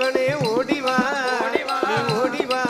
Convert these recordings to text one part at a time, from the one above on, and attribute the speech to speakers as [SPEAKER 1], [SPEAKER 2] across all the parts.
[SPEAKER 1] ஓடிவானே ஓடிவா ஓடிவா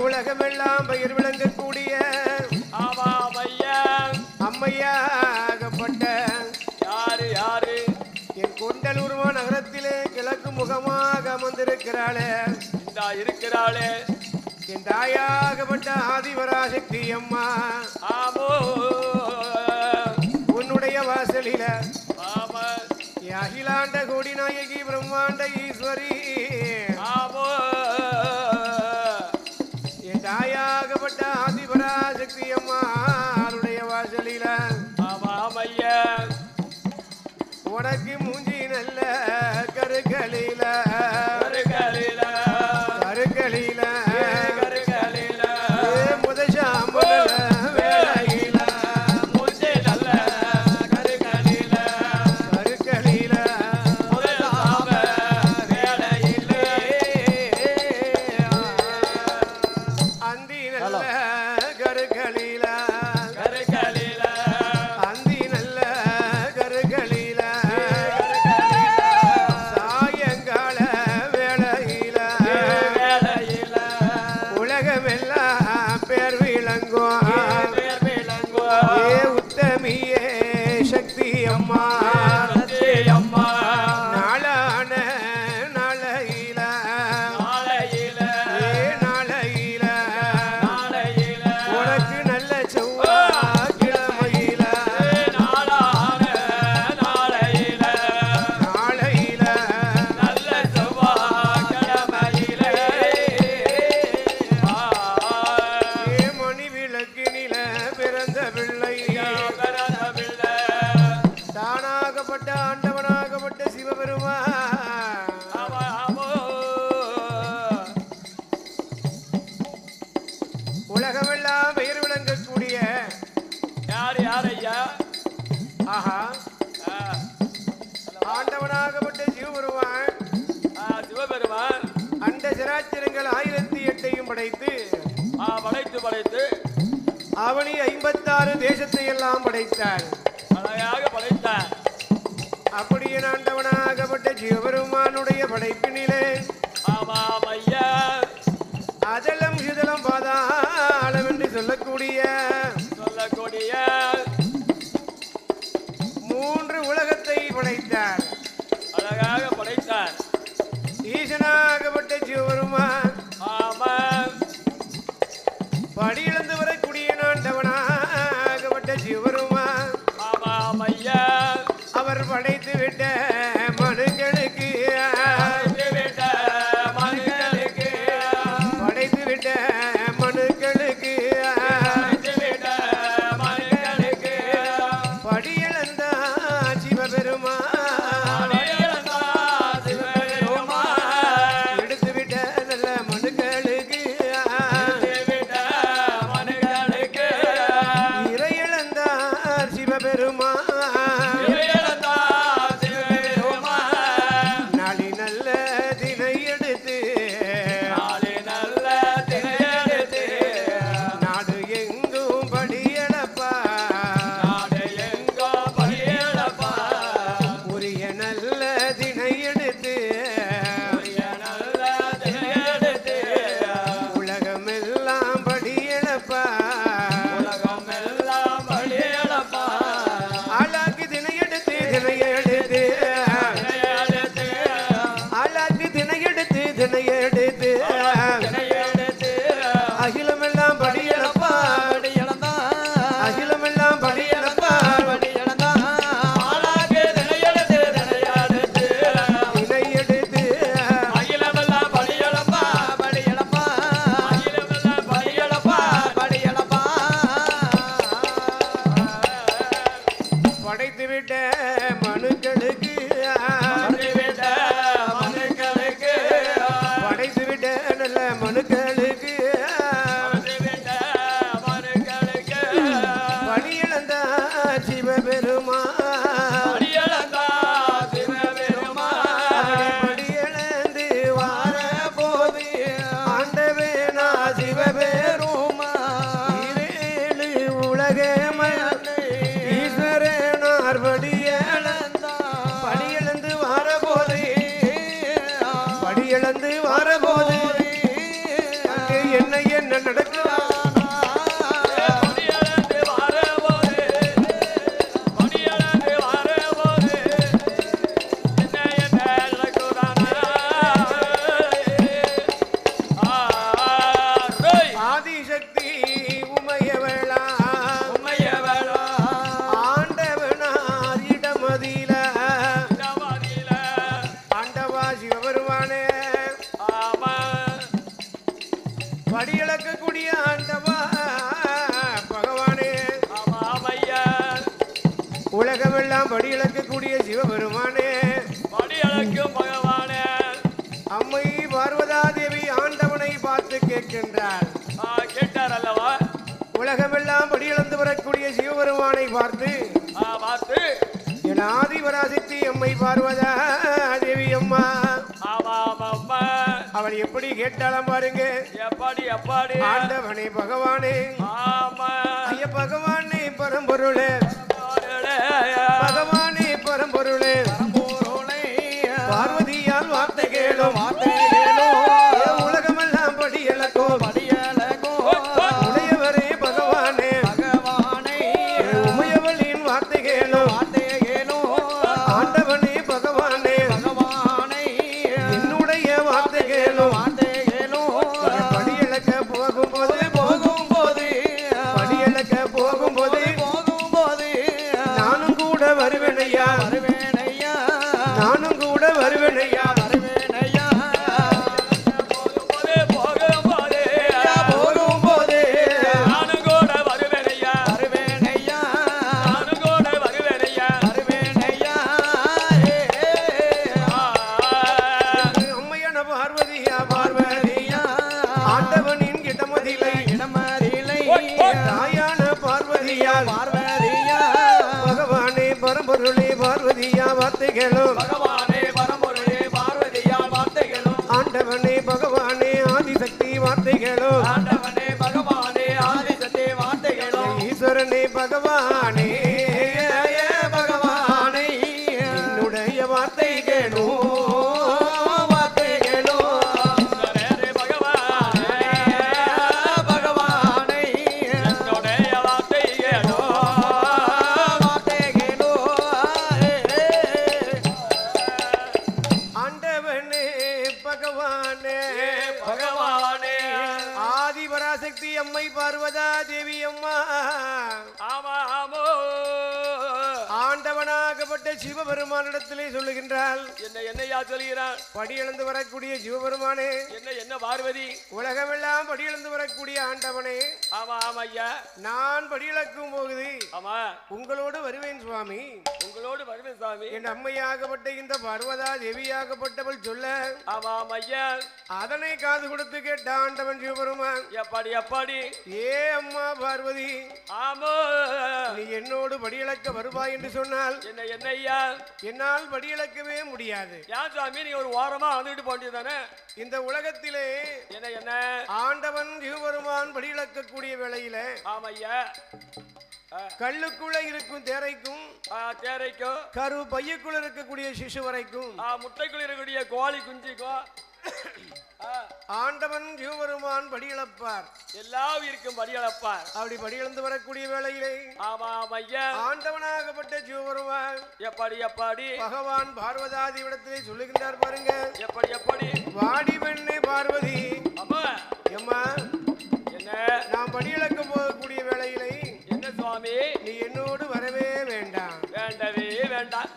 [SPEAKER 1] உலகமெல்லாம் பெயர் விளங்கக்கூடிய அம்மையாகப்பட்ட
[SPEAKER 2] யாரு யாரு
[SPEAKER 1] என் கொண்டலூர் நகரத்திலே கிழக்கு முகமாக அமர்ந்திருக்கிறாளே
[SPEAKER 2] இருக்கிறாளே
[SPEAKER 1] என் தாயாகப்பட்ட ஆதிபராசக்தி அம்மா
[SPEAKER 2] ஆமோ
[SPEAKER 1] உன்னுடைய வாசலில அகிலாண்ட கோடி நாயகி பிரம்மாண்ட ஈஸ்வரி
[SPEAKER 2] ஆமோ
[SPEAKER 1] என் தாயாகப்பட்ட ஆதிபராசக்தி அம்மாளுடைய வாசலில
[SPEAKER 2] ஆமாமையா
[SPEAKER 1] உனக்கு மூஞ்சி நல்ல கருக்களில கருக்களில முதசாம்பல வேளையில
[SPEAKER 2] மூஞ்சி நல்ல கருக்களில முதசாம்ப வேளையிலே
[SPEAKER 1] அந்தி நல்ல கருக்களில அந்தி நல்ல கருக்களில சாயங்கால வேளையில உலகமெல்லாம் பேர் விளங்கும் ஏ உத்தமியே சக்தி அம்மா நாளான நாளையில நாளையில உனக்கு நல்ல செவ்வாய்க்கிழமையில நாளையில ஏ மணி விளக்கினில பிறந்த பிள்ளை தானாகப்பட்ட ஆண்டவனாகப்பட்ட சிவபெருமான் உலகமெல்லாம் பெயர் விளங்கக்கூடிய
[SPEAKER 2] யாரு யாரையா
[SPEAKER 1] ஆஹா ஆண்டவனாகப்பட்ட சிவபெருமான்
[SPEAKER 2] சிவபெருமான்
[SPEAKER 1] அண்ட சராச்சரங்கள் 1008 படைத்து
[SPEAKER 2] படைத்து
[SPEAKER 1] அவனி 56 தேசத்தை எல்லாம் படைத்தார்
[SPEAKER 2] அழகாக படைத்தார்
[SPEAKER 1] அப்படியே ஆண்டவனாகப்பட்ட சிவபெருமானுடைய படைப்பினிலே
[SPEAKER 2] ஆமாம் ஐயா
[SPEAKER 1] அதலம் சிதலம் பாதாளம் என்று சொல்லக்கூடிய 3 உலகத்தை படைத்தார்
[SPEAKER 2] அழகாக படைத்தார்
[SPEAKER 1] படைத்து விட்ட மனுக்களுக்கு படைத்து விட்ட மனுக்களுக்கு படியளந்தா சிவபெருமா எடுத்து விட்ட நல்ல மனுக்களுக்கு இறையிழந்தார் சிவபெருமா நாளை நல்ல தினை எடுத்து நாடு எங்கும் படியளப்பா உரிய நல்ல தினை எடுத்து உலகமெல்லாம் படியளப்பா ஆளாக்கு தினை எடுத்து ஆளாக்கு தினை எடுத்து அகிலமெல்லாம் படியளப்பா அகிலமெல்லாம் படியளப்பா தினை எடுத்து படைத்து விட்ட மனுக்களுக்கு படைத்து விட்ட நல்ல மனுக்களுக்கு படியளந்த சிவபெருமா படியளந்து வார போது ஆண்டவேனா சிவபெருமா இரேழு உலகம ஈஸ்வரனார் படியளந்து வாரபோது படியளந்து வாரபோது அங்கே என்ன நடக்குதா ஆதிசக்தி உமையவளா ஆண்டவனார் இடமதியில ஆண்டவா சிவபெருமானே படியளக்கக்கூடிய ஆண்டவா பகவானே உலகமெல்லாம் படியளக்கக்கூடிய சிவபெருமானே அம்மை பார்வதா தேவி ஆண்டவனை பார்த்து கேட்கின்றார்
[SPEAKER 2] கேட்டார் அல்லவா
[SPEAKER 1] உலகமெல்லாம் படியளந்து வரக்கூடிய சிவபெருமானை பார்த்து என் ஆதிபராசக்தி அம்மை பார்வதா தேவி அம்மா அவள் எப்படி கேட்டாலும் பாருங்க
[SPEAKER 2] எப்படி
[SPEAKER 1] ஆண்டவனே பகவானே ஐய பகவானே பரம்பொருளே பகவானே பரம்பொருளே பார்வதியால் வார்த்தை கேளும் உலகமெல்லாம் படியளக்கும் உடையவரே பகவானே உமையவளின் வார்த்தை கேளும் ஆண்டவனே பகவானே என்னுடைய வார்த்தை கேளும் படியளக்க போகும்போது படியளக்க போகும்போது நானும் கூட வருவேனையா நானும் கூட வருவேனையா அம்மையான பார்வதியா ஆண்டவனின் இடமதிலை தாயான பார்வதியா பகவானே பரம்பொருளே பார்வதியா வார்த்தைகளும் ஆண்டவனே பகவானே ஆதிசக்தி வார்த்தைகளும் ஈஸ்வரனே பகவானே பகவானே என்னுடைய வார்த்தை கேளும் ஆதிபராசக்தி அம்மை பார்வதா தேவி அம்மா ஆண்டவனாகப்பட்ட அம்மையாகப்பட்ட சிவபெருமானிடத்திலே சொல்லுகின்றாள்.
[SPEAKER 2] என்னையா சொல்கிறான்?
[SPEAKER 1] படியெழுந்து வரக்கூடிய சிவபெருமானே,
[SPEAKER 2] என்ன பார்வதி?
[SPEAKER 1] உலகமெல்லாம் படியெழுந்து வரக்கூடிய ஆண்டவனே,
[SPEAKER 2] ஆமா ஐயா,
[SPEAKER 1] நான் படியிழக்கும் போகுது
[SPEAKER 2] ஆமா
[SPEAKER 1] உங்களோடு வருவேன் சுவாமி,
[SPEAKER 2] உங்களோடு வருவேன் சுவாமி.
[SPEAKER 1] என் அம்மையாகப்பட்ட இந்த பார்வதா தேவியாகப்பட்டவள் சொல்ல,
[SPEAKER 2] ஆமா ஐயா,
[SPEAKER 1] அதனை காது கொடுத்து கேட்ட ஆண்டவன் சிவபெருமான்,
[SPEAKER 2] எப்படி
[SPEAKER 1] ஏ அம்மா பார்வதி,
[SPEAKER 2] ஆமோ
[SPEAKER 1] நீ என்னோடு படியிழக்க வருவாய் என்று சொன்னால்
[SPEAKER 2] என்னையா
[SPEAKER 1] என்னால் படியிழக்கவே முடியாது.
[SPEAKER 2] ஏன் சுவாமி நீ ஒரு ஓரமா வந்துட்டு போண்டியதானே?
[SPEAKER 1] இந்த உலகத்திலே
[SPEAKER 2] என்ன
[SPEAKER 1] ஆண்டவன் சிவபெருமான் படியிழக்கக்கூடிய வேளையில
[SPEAKER 2] ஆமையா
[SPEAKER 1] கல்லுக்குள்ள இருக்கும் தேரைக்கும் கரு பையக்குள்ள இருக்கக்கூடிய சிசு வரைக்கும்
[SPEAKER 2] முட்டைக்குள்ள இருக்கக்கூடிய கோழி குஞ்சிக்கும்
[SPEAKER 1] ஆண்டவன் சிவபெருமான் படியிழப்பார்,
[SPEAKER 2] எல்லா உயிருக்கும் படியிழப்பார்.
[SPEAKER 1] அப்படி படியிழந்து வரக்கூடிய வேளையிலே ஆண்டவனாகப்பட்ட சிவபெருமான்
[SPEAKER 2] எப்படி
[SPEAKER 1] பகவான் பார்வதாதி இடத்திலே சொல்லுகின்றார் பாருங்க.
[SPEAKER 2] எப்படி
[SPEAKER 1] வாடி பெண்ணே பார்வதி,
[SPEAKER 2] அம்மா
[SPEAKER 1] என்ன நான் படியிழக்க போகக்கூடிய வேளையிலே
[SPEAKER 2] என்ன சுவாமி
[SPEAKER 1] நீ என்னோடு வரவே வேண்டாம்,
[SPEAKER 2] வேண்டவே வேண்டாம்.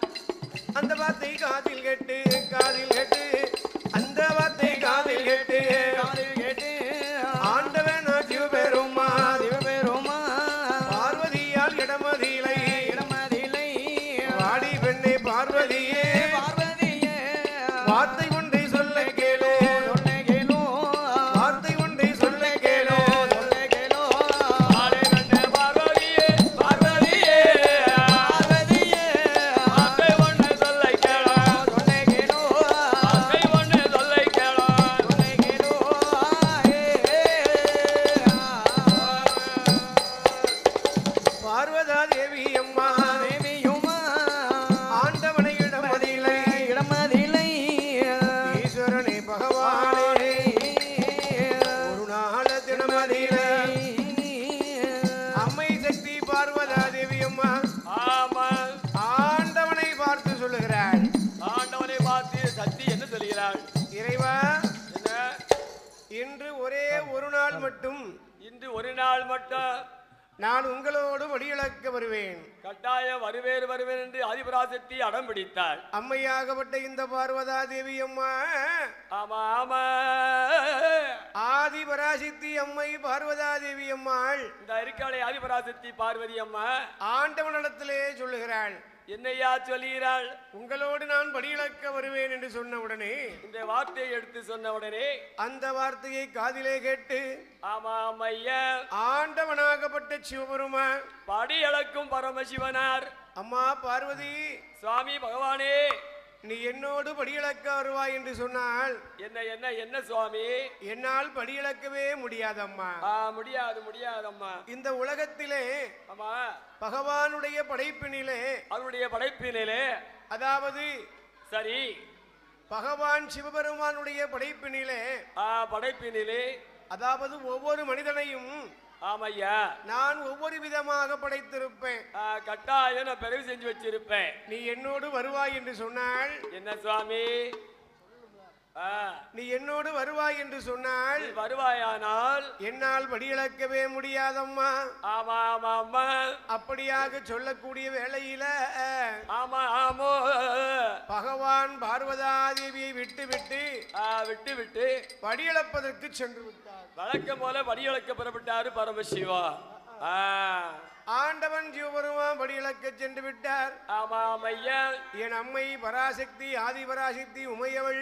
[SPEAKER 1] அந்த வார்த்தை காதில் கேட்டு அந்த வார்த்தை காதில் கேட்டு ஆண்டவன் சிவபெருமா பார்வதியால் இடமதிலை வாடி பெண்ணே பார்வதியே வார்த்தை ஒன்றை சொல்ல கேளோ, வார்த்தை ஒன்றை சொல்ல கேளோ. பார்வதா தேவி அம்மா ஆண்டவனை இடமதிலை ஈஸ்வரனே பகவானே ஒரு நாள தினமதிலை அம்மை சக்தி பார்வதா தேவி அம்மா ஆண்டவனை பார்த்து சொல்லுகிறாள்.
[SPEAKER 2] ஆண்டவனை பார்த்து சக்தி என்ன சொல்கிறாள்?
[SPEAKER 1] இறைவா,
[SPEAKER 2] என்ன
[SPEAKER 1] இன்று ஒரே ஒரு நாள் மட்டும்,
[SPEAKER 2] இன்று ஒரு நாள் மட்டும்
[SPEAKER 1] நான் உங்களோடு படியிழக்க வருவேன்,
[SPEAKER 2] கட்டாயம் வருவேன் என்று ஆதிபராசக்தி அடம் பிடித்தாள்.
[SPEAKER 1] அம்மையாகப்பட்ட இந்த பார்வதா தேவி அம்மா
[SPEAKER 2] ஆமா
[SPEAKER 1] ஆதிபராசக்தி அம்மை பார்வதா தேவி அம்மாள்
[SPEAKER 2] இந்த இருக்காளை ஆதிபராசக்தி பார்வதி அம்மா
[SPEAKER 1] ஆண்டவனிடத்திலே சொல்லுகிறாள்.
[SPEAKER 2] என்னையா சொல்கிறாள்?
[SPEAKER 1] உங்களோடு நான் படியிழக்க வருவேன் என்று சொன்ன உடனே,
[SPEAKER 2] இந்த வார்த்தையை எடுத்து சொன்ன உடனே
[SPEAKER 1] அந்த வார்த்தையை காதிலே கேட்டு
[SPEAKER 2] ஆமா ஐயா
[SPEAKER 1] ஆண்டவனாகப்பட்ட சிவபெருமான்
[SPEAKER 2] படி அளக்கும் பரமசிவனார்,
[SPEAKER 1] அம்மா பார்வதி
[SPEAKER 2] சுவாமி பகவானே
[SPEAKER 1] நீ என்னோடு படியிழக்க வருவாய் என்று சொன்னால்
[SPEAKER 2] என்ன சுவாமி
[SPEAKER 1] என்னால் படியிழக்கவே முடியாதம்மா.
[SPEAKER 2] முடியாதம்மா.
[SPEAKER 1] இந்த உலகத்திலே
[SPEAKER 2] ஆமா
[SPEAKER 1] பகவானுடைய படைப்பினிலே
[SPEAKER 2] அவருடைய படைப்பினிலே
[SPEAKER 1] அதாவது
[SPEAKER 2] சரி
[SPEAKER 1] பகவான் சிவபெருமானுடைய படைப்பினிலே அதாவது ஒவ்வொரு மனிதனையும்
[SPEAKER 2] ஆமையா
[SPEAKER 1] நான் ஒவ்வொரு விதமாக படைத்திருப்பேன்,
[SPEAKER 2] கட்டாயம் நான் பிறகு செஞ்சு வச்சிருப்பேன்.
[SPEAKER 1] நீ என்னோடு வருவாய் என்று சொன்னால்
[SPEAKER 2] என்ன சுவாமி
[SPEAKER 1] நீ என்னோடு வருவாய் என்று சொன்னால்
[SPEAKER 2] வருவாயானால்
[SPEAKER 1] என்னால் படியிழக்கவே முடியாதம்மா.
[SPEAKER 2] ஆமா
[SPEAKER 1] அப்படியாக சொல்லக்கூடிய வேளையில
[SPEAKER 2] ஆமோ
[SPEAKER 1] பகவான் பார்வதாதேவியை விட்டு படியிழப்பதற்கு சென்று விட்டார்.
[SPEAKER 2] வழக்கம் போல படியிழக்க பெறப்பட்டாரு பரமசிவா.
[SPEAKER 1] ஆண்டவன் சிவபெருமான் படியிழக்க சென்று விட்டார்.
[SPEAKER 2] ஆமாம் ஐயா.
[SPEAKER 1] என் அம்மை பராசக்தி ஆதிபராசக்தி உமையவள்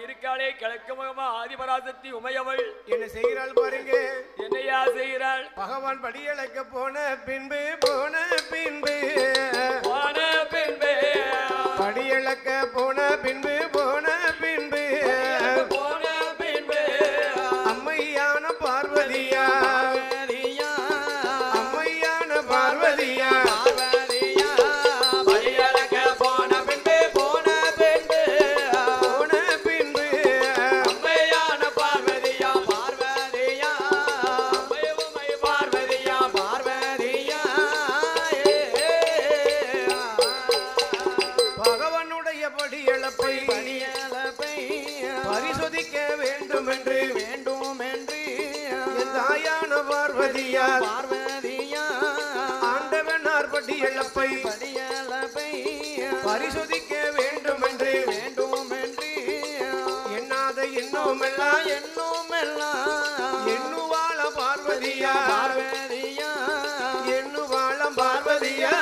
[SPEAKER 2] இருக்காளே கிழக்கு முகமா ஆதிபராசக்தி உமையவள்
[SPEAKER 1] என்ன செய்கிறாள் பாருங்க.
[SPEAKER 2] என்னையா செய்கிறாள்?
[SPEAKER 1] பகவான் படியிழக்க போன பின்பு படியிழக்க போன பின்பு அம்மையான பார்வதியா பரிசோதிக்க வேண்டும் என்று தாயான பார்வதியா ஆண்டவனார் படியளப்பை பரிசோதிக்க வேண்டும் என்று எண்ணாத எண்ணோமெல்லாம் எண்ணுவாள பார்வதியா எண்ணுவாளம் பார்வதியா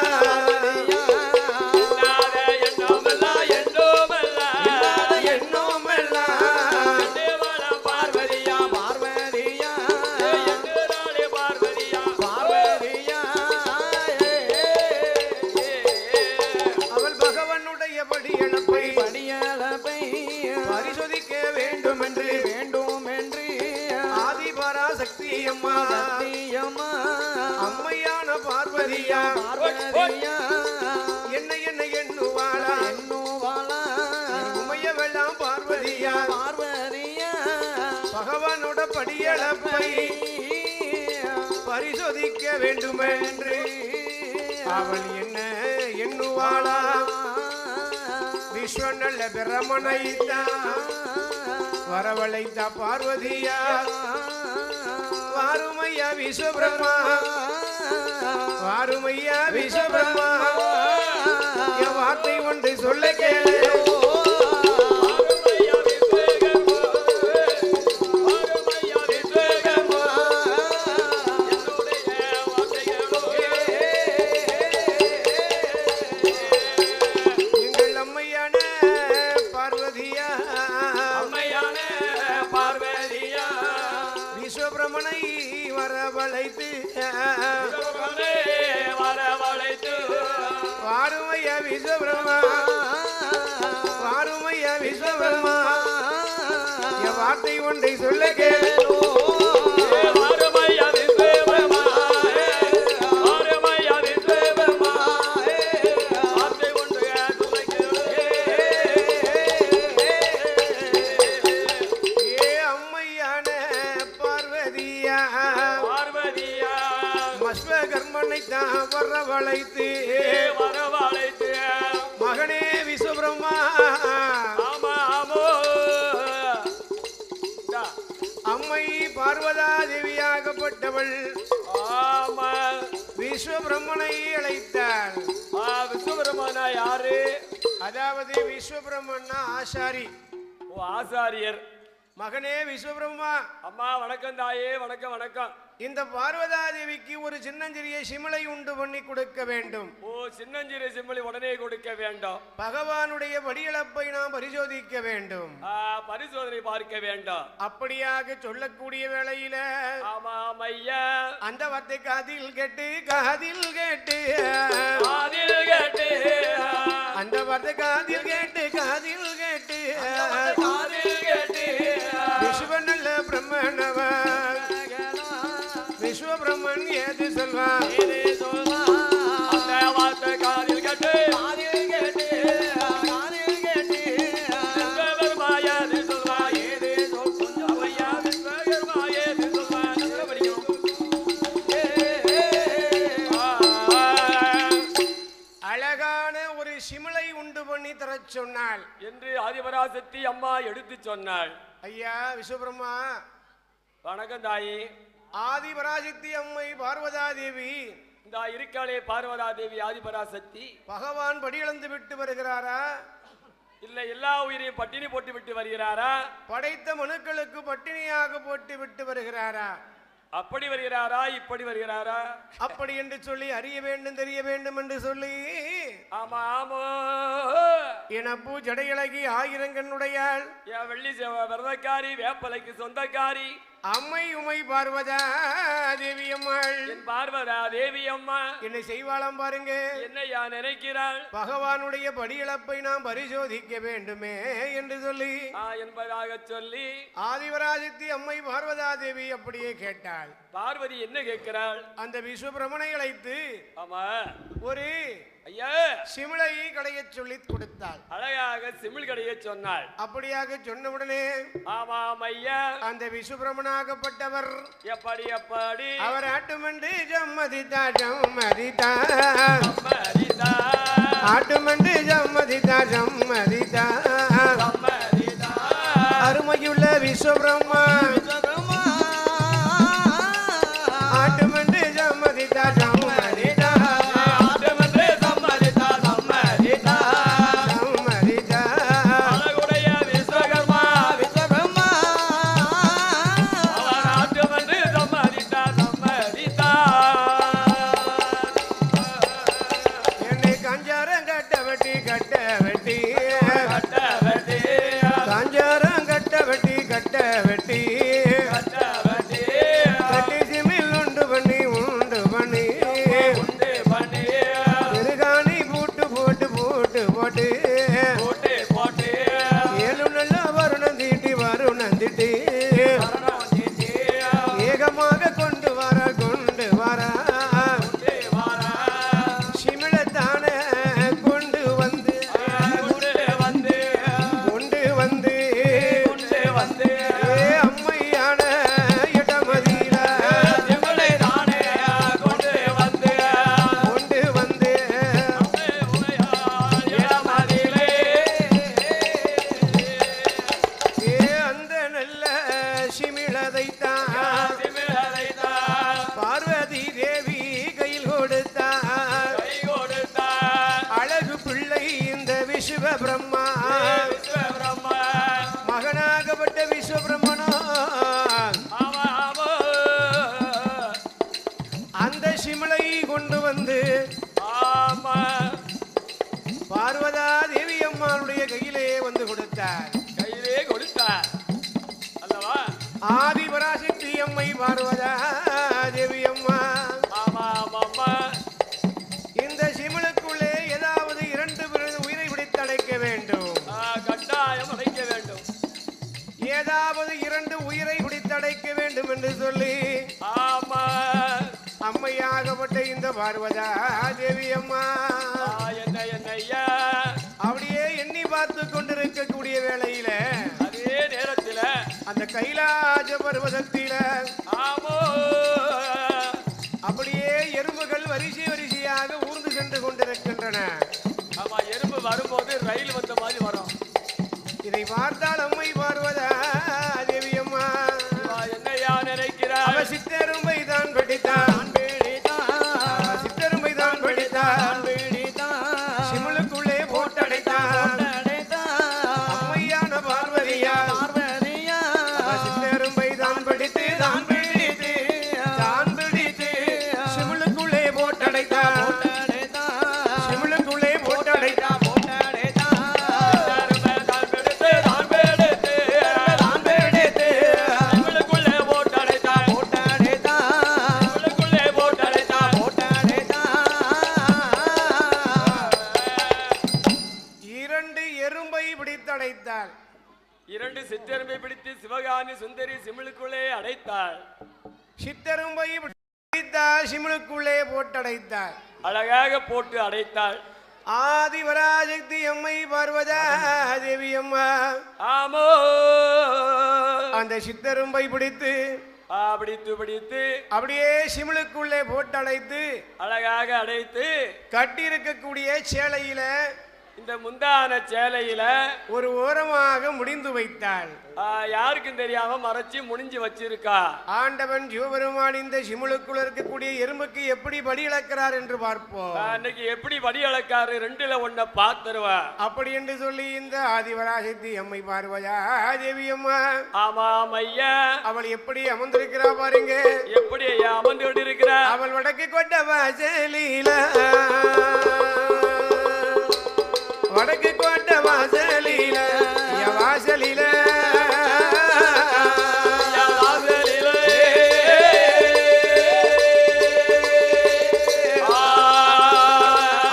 [SPEAKER 1] அம்மையான பார்வதியா என்ன என்ன எண்ணுவாளா உமையவெல்லாம் பார்வதியா பகவானோட படியளப்பை பரிசோதிக்க வேண்டுமென்று அவள் என்ன எண்ணுவாளா விஸ்வ நல்ல பிரமணைத்தா வரவழைத்த பார்வதியா வாருமையா விஸ்வபிரம்மா வாருமையா விஸ்வபிரம்மா என் வார்த்தை ஒன்று சொல்ல கேளு எங்கள் அம்மையான பார்வதியா விஸ்வபிரமனை வரவழைத்து வாருமையா விஸ்வபிரம்மா வாருமையா விஸ்வபிரம்மா என் வார்த்தை ஒன்றை சொல்ல கேளு வரவழைத்து மகனே விஸ்வபிரம்மா அம்மை பார்வதா தேவியாகப்பட்டவள் விஸ்வபிரம்மனை அழைத்தாள்.
[SPEAKER 2] விஸ்வபிரம்மனா யாரு?
[SPEAKER 1] அதாவது விஸ்வபிரம்மன்னா ஆசாரி.
[SPEAKER 2] ஓ ஆசாரியர்.
[SPEAKER 1] மகனே விஸ்வபிரம்மா.
[SPEAKER 2] அம்மா வணக்கம் தாயே. வணக்கம் வணக்கம்.
[SPEAKER 1] இந்த பார்வதா தேவிக்கு ஒரு சின்னஞ்சிறிய சிமிளை உண்டு பண்ணி கொடுக்க வேண்டும்.
[SPEAKER 2] ஓ சின்னஞ்சிறிய சிமிளை உடனே கொடுக்க வேண்டும்.
[SPEAKER 1] பகவானுடைய படியளப்பை நாம் பரிசோதிக்க வேண்டும்.
[SPEAKER 2] பரிசோதனை பார்க்க வேண்டும்.
[SPEAKER 1] அப்படியாக சொல்லக்கூடிய வேளையில
[SPEAKER 2] ஆமாம் ஐயா
[SPEAKER 1] அந்த வார்த்தை காதில் கேட்டு காதில் கேட்டு
[SPEAKER 2] காதில் கேட்டு
[SPEAKER 1] அந்த வார்த்தை காதில் கேட்டு காதில் கேட்டு
[SPEAKER 2] காதில் கேட்டு
[SPEAKER 1] விஸ்வ நல்ல பிரம்மணவன் விஸ்வபிரம்மன் ஏது சொல்வான்
[SPEAKER 2] அந்த வார்த்தை காதில் கேட்டு காதில் கேட்டு காதில் கேட்டு விஸ்வகர்மா ஏது சொல்வா ஏது சொல் ஐயா விஸ்வகர்மா ஏது சொல்வா நல்ல படிக்கும்.
[SPEAKER 1] அழகான ஒரு சிமிளை உண்டு பண்ணி தர சொன்னாள்
[SPEAKER 2] என்று ஆதிபராசக்தி அம்மா எடுத்து சொன்னாள்.
[SPEAKER 1] ஐயா விஸ்வபிரம்மா.
[SPEAKER 2] வணக்கம் தாயி.
[SPEAKER 1] ஆதிபராசக்தி அம்மை பார்வதா தேவி
[SPEAKER 2] இந்த இருக்காளே பார்வதா தேவி ஆதிபராசக்தி
[SPEAKER 1] பகவான் படியிழந்து விட்டு வருகிறாரா?
[SPEAKER 2] இல்ல எல்லா உயிரையும் பட்டினி போட்டு விட்டு வருகிறாரா?
[SPEAKER 1] படைத்த மனுக்களுக்கு பட்டினியாக போட்டு விட்டு வருகிறாரா?
[SPEAKER 2] அப்படி வருகிறாரா இப்படி வருகிறாரா?
[SPEAKER 1] அப்படி என்று சொல்லி அறிய வேண்டும் தெரிய வேண்டும் என்று சொல்லி
[SPEAKER 2] ஆமா ஆமா
[SPEAKER 1] என பூ ஜடையழகி ஆயிரங்கண்ணுடையாள்
[SPEAKER 2] வெள்ளி விரதக்காரி வேப்பலைக்கு சொந்தக்காரி
[SPEAKER 1] அம்மை உமை பார்வதா தேவி அம்மாள்.
[SPEAKER 2] என் பார்வதா தேவி அம்மா
[SPEAKER 1] என்னை செய்வாளாம் பாருங்க.
[SPEAKER 2] என்னையா நினைக்கிறாள்?
[SPEAKER 1] பகவானுடைய படியிழப்பை நாம் பரிசோதிக்க வேண்டுமே என்று சொல்லி
[SPEAKER 2] என்பதாக சொல்லி
[SPEAKER 1] ஆதிபராசக்தி அம்மை பார்வதா தேவி அப்படியே கேட்டாள்.
[SPEAKER 2] பார்வதி என்ன கேட்கிறாள்?
[SPEAKER 1] அந்த விஸ்வபிரமனை அழைத்து
[SPEAKER 2] ஆமா
[SPEAKER 1] ஒரு
[SPEAKER 2] ஐயா
[SPEAKER 1] சிமிளை கடைய சொல்லி கொடுத்தாள்.
[SPEAKER 2] அழகாக சிமிழ் கடைய சொன்னாள்.
[SPEAKER 1] அப்படியாக சொன்னவுடனே
[SPEAKER 2] ஆமாம் ஐயா
[SPEAKER 1] அந்த விஸ்வபிரமனாகப்பட்டவர்
[SPEAKER 2] எப்படி எப்படி
[SPEAKER 1] அவர் ஆட்டுமண்டு ஜம்மதிதா ஜம்மதிதா ஆட்டுமண்டு ஜம்மதிதா ஜம்மதிதா அருமையுள்ள விஸ்வபிரம்மா ஆட்டுமண்டு ஜம்மதிதா ஜம்மதிதா பிரம்மா
[SPEAKER 2] விஸ்வபிரம்மா
[SPEAKER 1] மகனாகப்பட்ட விஸ்வபிரம்மனோ
[SPEAKER 2] ஆமா ஆமா
[SPEAKER 1] அந்த சிமலை கொண்டு வந்து
[SPEAKER 2] ஆமா
[SPEAKER 1] பார்வதா தேவி அம்மாளுடைய கையிலே வந்து கொடுத்தார்.
[SPEAKER 2] கையிலே கொடுத்தார் அல்லவா?
[SPEAKER 1] ஆதி பராசக்தி அம்மை பார்வதா தேவி அம்மா
[SPEAKER 2] ஆமா ஆமா
[SPEAKER 1] இந்த சிமலுக்குள்ளே ஏதாவது 2 உயிரை பிடித்து அடைக்க வேண்டும்.
[SPEAKER 2] கட்டாயம் அடைக்க வேண்டும்.
[SPEAKER 1] ஏதாவது 2 உயிரை பிடித்து அடைக்க வேண்டும் என்று சொல்லி
[SPEAKER 2] ஆமா
[SPEAKER 1] அம்மையாகப்பட்ட இந்த பார்வதா தேவி அம்மா
[SPEAKER 2] என்ன ஐயா
[SPEAKER 1] அப்படியே எண்ணி பார்த்து கொண்டிருக்கக்கூடிய வேளையில
[SPEAKER 2] அதே நேரத்தில்
[SPEAKER 1] அந்த கைலாச பர்வதத்தில
[SPEAKER 2] ஆமோ
[SPEAKER 1] அப்படியே எறும்புகள் வரிசை வரிசையாக ஊர்ந்து சென்று கொண்டிருக்கின்றன.
[SPEAKER 2] ஆமா எறும்பு வரும்போது ரயில் வந்த மாதிரி வரும்.
[SPEAKER 1] இதை பார்த்தால் அம்மை பார்வதா தேவி அம்மா
[SPEAKER 2] என்னையா நினைக்கிறார்?
[SPEAKER 1] அவ சித்தெரும்பை தான் பிடித்தான் சித்தெரும்பை தான் பிடித்தான் சிமுலுக்குள்ளே போட்டடைத்தான் அம்மையான பார்வதியா சித்தெரும்பை தான் பிடித்து சிமுலுக்குள்ளே போட்டடைத்தான் சிமுலுக்குள்ளே போட்டடைத்தான்
[SPEAKER 2] இரண்டு சிற்றெரும்பை பிடித்து சிவகாமி சுந்தரி சிமிழுக்குள்ளே அடைத்தாள்.
[SPEAKER 1] சித்தெரும்பை பிடித்தாள் சிமிழுக்குள்ளே போட்டடைத்தாள்.
[SPEAKER 2] அழகாக போட்டு அடைத்தாள்.
[SPEAKER 1] ஆதி பராசக்தி அம்மை பார்வதா தேவி அம்மா
[SPEAKER 2] ஆமோ
[SPEAKER 1] அந்த சித்தெரும்பை பிடித்து
[SPEAKER 2] பிடித்து
[SPEAKER 1] அப்படியே சிமிழுக்குள்ளே போட்டடைத்து
[SPEAKER 2] அழகாக அடைத்து
[SPEAKER 1] கட்டி இருக்கக்கூடிய சேலையில
[SPEAKER 2] இந்த முந்தான சேலையில
[SPEAKER 1] ஒரு ஓரமாக முடிந்து வைத்தாள்.
[SPEAKER 2] யாருக்கும் தெரியாம மறைச்சு முடிஞ்சு வச்சிருக்கா.
[SPEAKER 1] ஆண்டவன் சிவபெருமான் இந்த சிமுலுக்குள்ள இருக்கக்கூடிய எறும்புக்கு எப்படி படி இழக்கிறார் என்று பார்ப்போம்.
[SPEAKER 2] அன்னைக்கு எப்படி படி இழக்காரு 2ல 1 பாத்துருவா.
[SPEAKER 1] அப்படி என்று சொல்லி இந்த ஆதிபராசக்தி அம்மை பார்வதா தேவி அம்மா
[SPEAKER 2] ஆமா ஐயா
[SPEAKER 1] அவள் எப்படி அமர்ந்திருக்கிறா பாருங்க.
[SPEAKER 2] எப்படி ஐயா அமர்ந்து இருக்கிறா?
[SPEAKER 1] அவள் வடக்கு கொண்ட வாசலில வடக்கு கொண்ட வாசலில வாசலில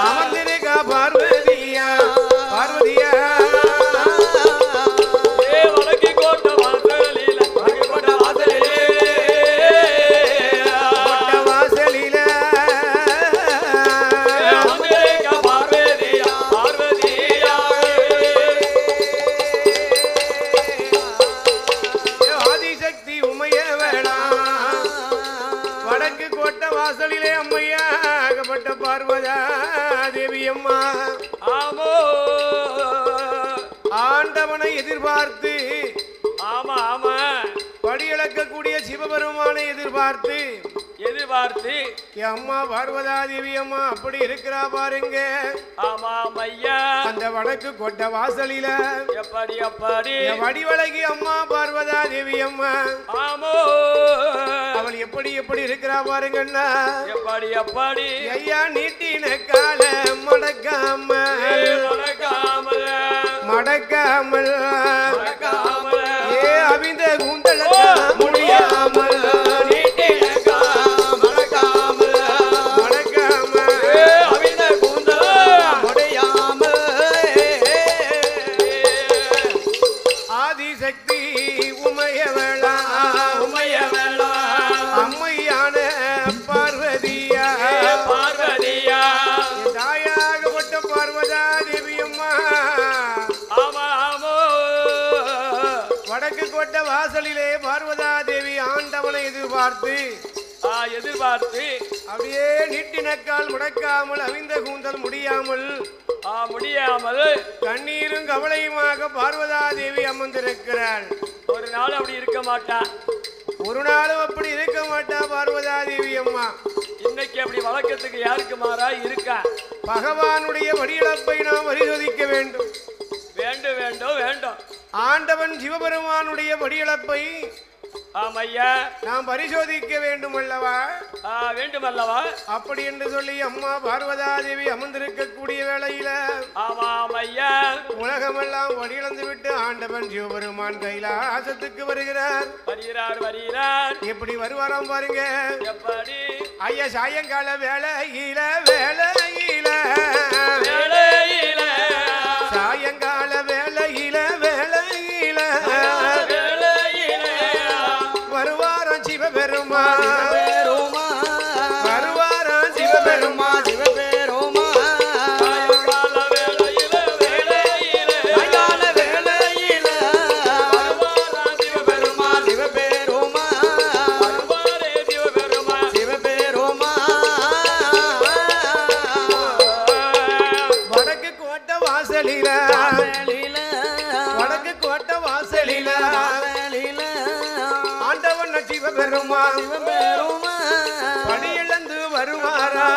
[SPEAKER 1] அமர்ந்திருக்கா பார்வதியா பார்வதியா
[SPEAKER 2] வடக்கு கோட்ட வாசலில
[SPEAKER 1] வாசலிலே அம்மையாகப்பட்ட பார்வதா தேவி அம்மா
[SPEAKER 2] ஆமோ
[SPEAKER 1] ஆண்டவனை எதிர்பார்த்து
[SPEAKER 2] ஆமா ஆமா
[SPEAKER 1] படியளக்கக்கூடிய சிவபெருமானை எதிர்பார்த்து அம்மா பார்வதா தேவி அம்மா அப்படி இருக்கிறா பாருங்க.
[SPEAKER 2] ஆமா ஐயா
[SPEAKER 1] அந்த வடக்கு கொட்ட வாசலில
[SPEAKER 2] எப்படி
[SPEAKER 1] வடிவழகி அம்மா பார்வதா தேவி அம்மா
[SPEAKER 2] ஆமோ
[SPEAKER 1] அவள் எப்படி இருக்கிறா பாருங்கண்ணா.
[SPEAKER 2] எப்படி
[SPEAKER 1] ஐயா நீட்டின கால மடக்காமல் ஏ அவிந்த கூந்தல முடியாமல் அம்மையான பார்வதியா தாயாகப்பட்ட பார்வதா தேவி அம்மா
[SPEAKER 2] ஆமா ஆமோ
[SPEAKER 1] வடக்கு கோட்ட வாசலிலே பார்வதா தேவி ஆண்டவனை எதிர்பார்த்து அப்படியே நீட்டினக்கால் முடக்காமல் அவிந்த கூந்தல் முடியாமல் கண்ணீரும் கவலையுமாக பார்வதா தேவி அமர்ந்திருக்கிறாள்.
[SPEAKER 2] ஒரு நாள் அப்படி இருக்க மாட்டா.
[SPEAKER 1] ஒரு நாளும் அப்படி இருக்க மாட்டா பார்வதா தேவி அம்மா.
[SPEAKER 2] இன்னைக்கு அப்படி வழக்கத்துக்கு யாருக்கு மாறா இருக்கா?
[SPEAKER 1] பகவானுடைய வடியிழப்பை நாம் பரிசோதிக்க வேண்டும்.
[SPEAKER 2] வேண்டும் வேண்டும் வேண்டும்.
[SPEAKER 1] ஆண்டவன் சிவபெருமானுடைய படியிழப்பை
[SPEAKER 2] ஆமையா
[SPEAKER 1] நாம் பரிசோதிக்க வேண்டும் அல்லவா?
[SPEAKER 2] வேண்டும் அல்லவா?
[SPEAKER 1] அப்படி என்று சொல்லி அம்மா பார்வதாதேவி அமர்ந்திருக்கக்கூடிய வேளையில
[SPEAKER 2] ஆமாம் ஐயா
[SPEAKER 1] உலகமெல்லாம் வடியிழந்து விட்டு ஆண்டவன் சிவபெருமான் கைலாசத்துக்கு வருகிறார்.
[SPEAKER 2] வருகிறார்.
[SPEAKER 1] எப்படி வருவாராம் பாருங்க.
[SPEAKER 2] எப்படி?
[SPEAKER 1] ஐயா சாயங்கால வேளையில சாயங்கால வேளையில வருவாராம் சிவபெருமான். வருவாராம் சிவபெருமான். வடக்கு கோட்டை வாசலில ஆண்டவன் சிவபெருமான் படியிழந்து வருவாரா?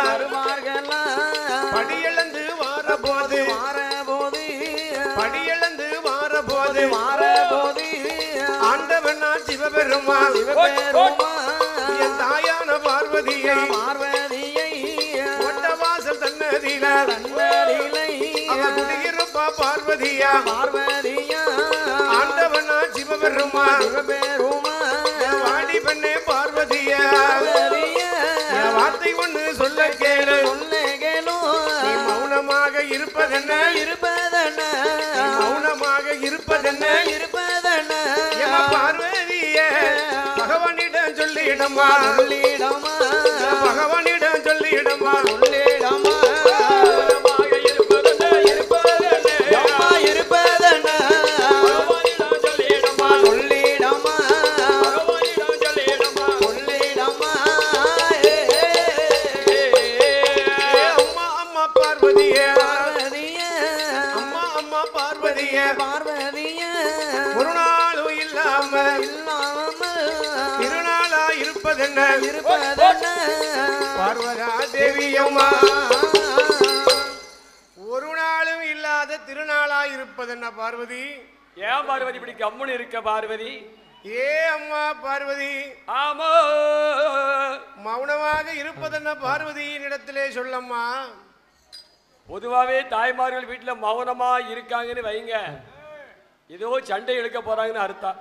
[SPEAKER 1] படியிழந்து வாரபோது படியிழந்து வாரபோது ஆண்டவன் சிவபெருமான் என் தாயான பார்வதியை கோட்டை வாசல் தன்னதில குடியிருப்பா பார்வதியா ஆண்டவனா சிவபெருமான் வாடி பெண்ணே பார்வதியா வார்த்தை ஒண்ணு சொல்ல கேளு. மௌனமாக இருப்பதென்ன மௌனமாக இருப்பதென்ன பார்வதிய பகவானிடம் சொல்லிடமா பகவானிடம் சொல்லிடமா ஒரு நாளும் இல்லாம திருநாளா இருப்பதென்ன பார்வதா தேவியம்மா ஒரு நாளும் இல்லாத திருநாளா இருப்பதென்ன பார்வதி?
[SPEAKER 2] ஏன் பார்வதி இப்படி கம்முன்னு இருக்க பார்வதி?
[SPEAKER 1] ஏ அம்மா பார்வதி
[SPEAKER 2] ஆமா
[SPEAKER 1] மௌனமாக இருப்பதென்ன பார்வதியின் இடத்திலே சொல்லம்மா.
[SPEAKER 2] பொதுவாவே தாய்மார்கள் வீட்டுல மௌனமா இருக்காங்கன்னு வைங்க, ஏதோ சண்டை இழுக்க போறாங்கன்னு அர்த்தம்.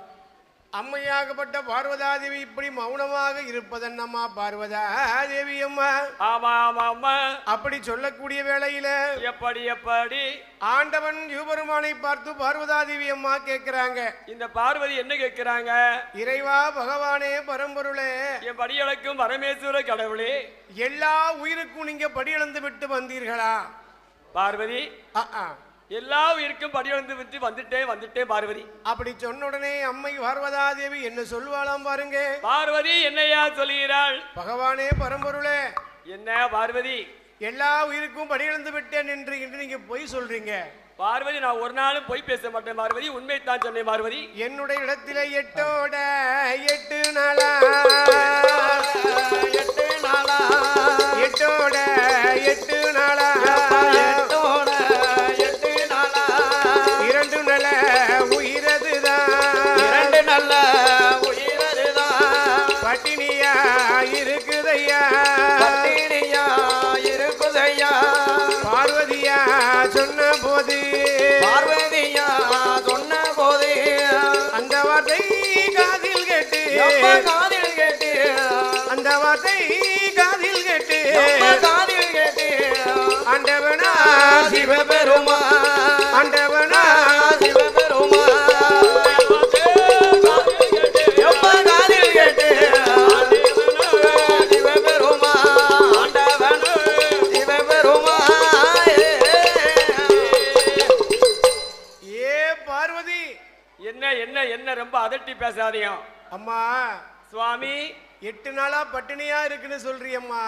[SPEAKER 1] அம்மையாகப்பட்ட பார்வதாதேவி இப்படி மௌனமாக இருப்பதென்னம்மா பார்வதாதேவி அம்மா?
[SPEAKER 2] ஆமா ஆமா அம்மா.
[SPEAKER 1] அப்படி சொல்லக்கூடிய வேளையில
[SPEAKER 2] எப்படி எப்படி
[SPEAKER 1] ஆண்டவன் சிவபெருமானை பார்த்து பார்வதாதேவி அம்மா கேட்கிறாங்க.
[SPEAKER 2] இந்த பார்வதி என்ன கேட்கிறாங்க?
[SPEAKER 1] இறைவா பகவானே பரம்பொருளே
[SPEAKER 2] என் படியளக்கும் பரமேஸ்வர கடவுளே,
[SPEAKER 1] எல்லா உயிருக்கும் நீங்க படியிழந்து விட்டு வந்தீர்களா?
[SPEAKER 2] பார்வதி
[SPEAKER 1] எல்லா
[SPEAKER 2] உயிருக்கும் படியிழந்து விட்டு வந்துட்டேன் பார்வதி.
[SPEAKER 1] அப்படி சொன்ன உடனே அம்மை பார்வதாதேவி என்ன சொல்வாளாம் பாருங்க.
[SPEAKER 2] பார்வதி என்னையா சொல்கிறாள்?
[SPEAKER 1] பகவானே பரம்பொருளே,
[SPEAKER 2] என்ன பார்வதி
[SPEAKER 1] எல்லா உயிருக்கும் படியிழந்து விட்டேன் என்று நீங்க பொய் சொல்றீங்க.
[SPEAKER 2] பார்வதி நான் ஒரு நாளும் பொய் பேச மாட்டேன் பார்வதி, உண்மைத்தான் சொன்னேன் பார்வதி.
[SPEAKER 1] என்னுடைய இடத்துல 8 நாளா 8 நாளா 8 நாளா 2 நல்ல உயிரதுதான் பட்டினியா இருக்குதையா பார்வதியா சொன்ன போது அந்த வார்த்தை காதில் கேட்டு அந்த வார்த்தை காதில் கேட்டு ஆண்டவனா சிவபெருமா ஆண்டவனா சிவபெருமா காதில் கேட்டு சிவபெருமா ஆண்டவனா சிவபெருமா. ஏ பார்வதி
[SPEAKER 2] என்ன என்ன என்ன ரொம்ப அதட்டி பேசாதீங்க
[SPEAKER 1] அம்மா.
[SPEAKER 2] சுவாமி
[SPEAKER 1] 8 நாளா பட்டினியா இருக்குன்னு சொல்றியம்மா.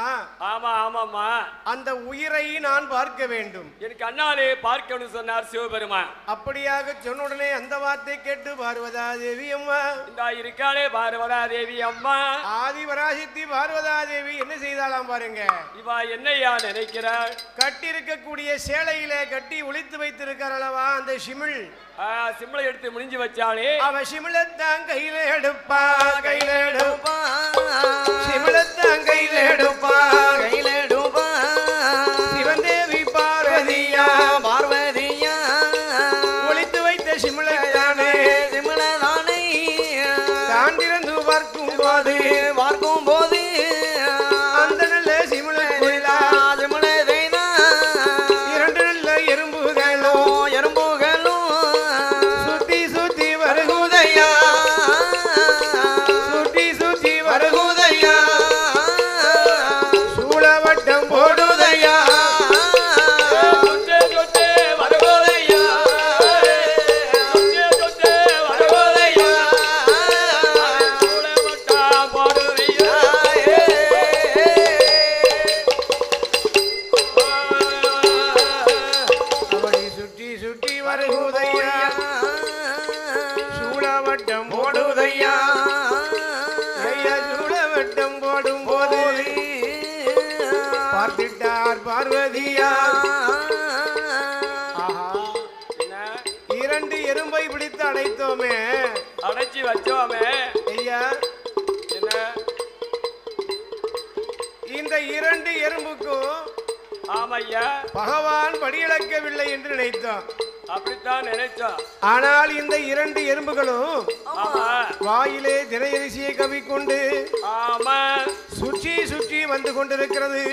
[SPEAKER 2] ஆமா ஆமாம்மா.
[SPEAKER 1] அந்த உயிரை நான் பார்க்க வேண்டும்.
[SPEAKER 2] எனக்கு அண்ணாலே பார்க்கணும்னு சொன்னார் சிவபெருமான்.
[SPEAKER 1] அப்படியாக சொன்ன உடனே அந்த வார்த்தை கேட்டு பார்வதா தேவி அம்மா,
[SPEAKER 2] இந்த இருக்காளே பார்வதா தேவி அம்மா,
[SPEAKER 1] ஆதிபராசக்தி பார்வதா தேவி என்ன செய்தாலாம் பாருங்க.
[SPEAKER 2] இவா என்னையா நினைக்கிறாள்?
[SPEAKER 1] கட்டி இருக்கக்கூடிய சேலையில கட்டி ஒளித்து வைத்திருக்கார் அல்லவா அந்த சிமிழ்.
[SPEAKER 2] சிம்ளை எடுத்து முடிஞ்சு வச்சாலே
[SPEAKER 1] அவ சிமிழத்தான் கையில எடுப்பா, கையில எடுப்பா, சிமிழத்தான் கையில எடுப்பா, கையில எடுப்பா. சிவந்தேவி பார்வதியா, பார்வதியா ஒளித்து வைத்த சிமிழத்தானே, சிமிழதானே தான் திறந்து பார்க்கும் போது, பார்க்கும் போது அந்த நல்ல சிமிழா சிமிழதைனா 2 நல்ல எறும்புகளும் எறும்புகளும் சுத்தி சுத்தி வருகுதையா, சுத்தி சுத்தி வருகுதையா, சூழவட்டம் போடுதையா, சுத்தே சுத்தே வருகுதையா, சுத்தே சுத்தே வருகுதையா, சூழவட்டம் போடுதையா. அப்படி சுற்றி சுற்றி வருகுதையா, சூழவட்டம் போடுதையா, ஐயா சூழவட்டம் போடும் போது பார்த்துட்டார் பார்வதியா. ஆஹா, 2 எறும்பை பிடித்து அடைத்தோமே,
[SPEAKER 2] அடைச்சி வச்சோமே
[SPEAKER 1] ஐயா.
[SPEAKER 2] என்ன
[SPEAKER 1] இந்த 2 எறும்புக்கும்
[SPEAKER 2] ஆமையா
[SPEAKER 1] பகவான் படியிழக்கவில்லை என்று நினைத்தோம்.
[SPEAKER 2] அப்படித்தான் நினைச்சோம்.
[SPEAKER 1] ஆனால் இந்த 2 எறும்புகளும்
[SPEAKER 2] ஆமா
[SPEAKER 1] வாயிலே திரையரிசியை கவிக்கொண்டு
[SPEAKER 2] ஆமா
[SPEAKER 1] சுற்றி சுற்றி வந்து கொண்டிருக்கிறது.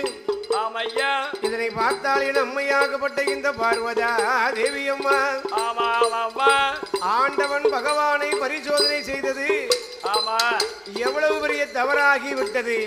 [SPEAKER 2] ஆமையா
[SPEAKER 1] இதனை பார்த்தால் என் அம்மையாகப்பட்ட இந்த பார்வதா தேவி அம்மா,
[SPEAKER 2] ஆமா ஆமா
[SPEAKER 1] ஆண்டவன் பகவானை பரிசோதனை செய்தது
[SPEAKER 2] ஆமா
[SPEAKER 1] எவ்வளவு பெரிய தவறாகி விட்டது,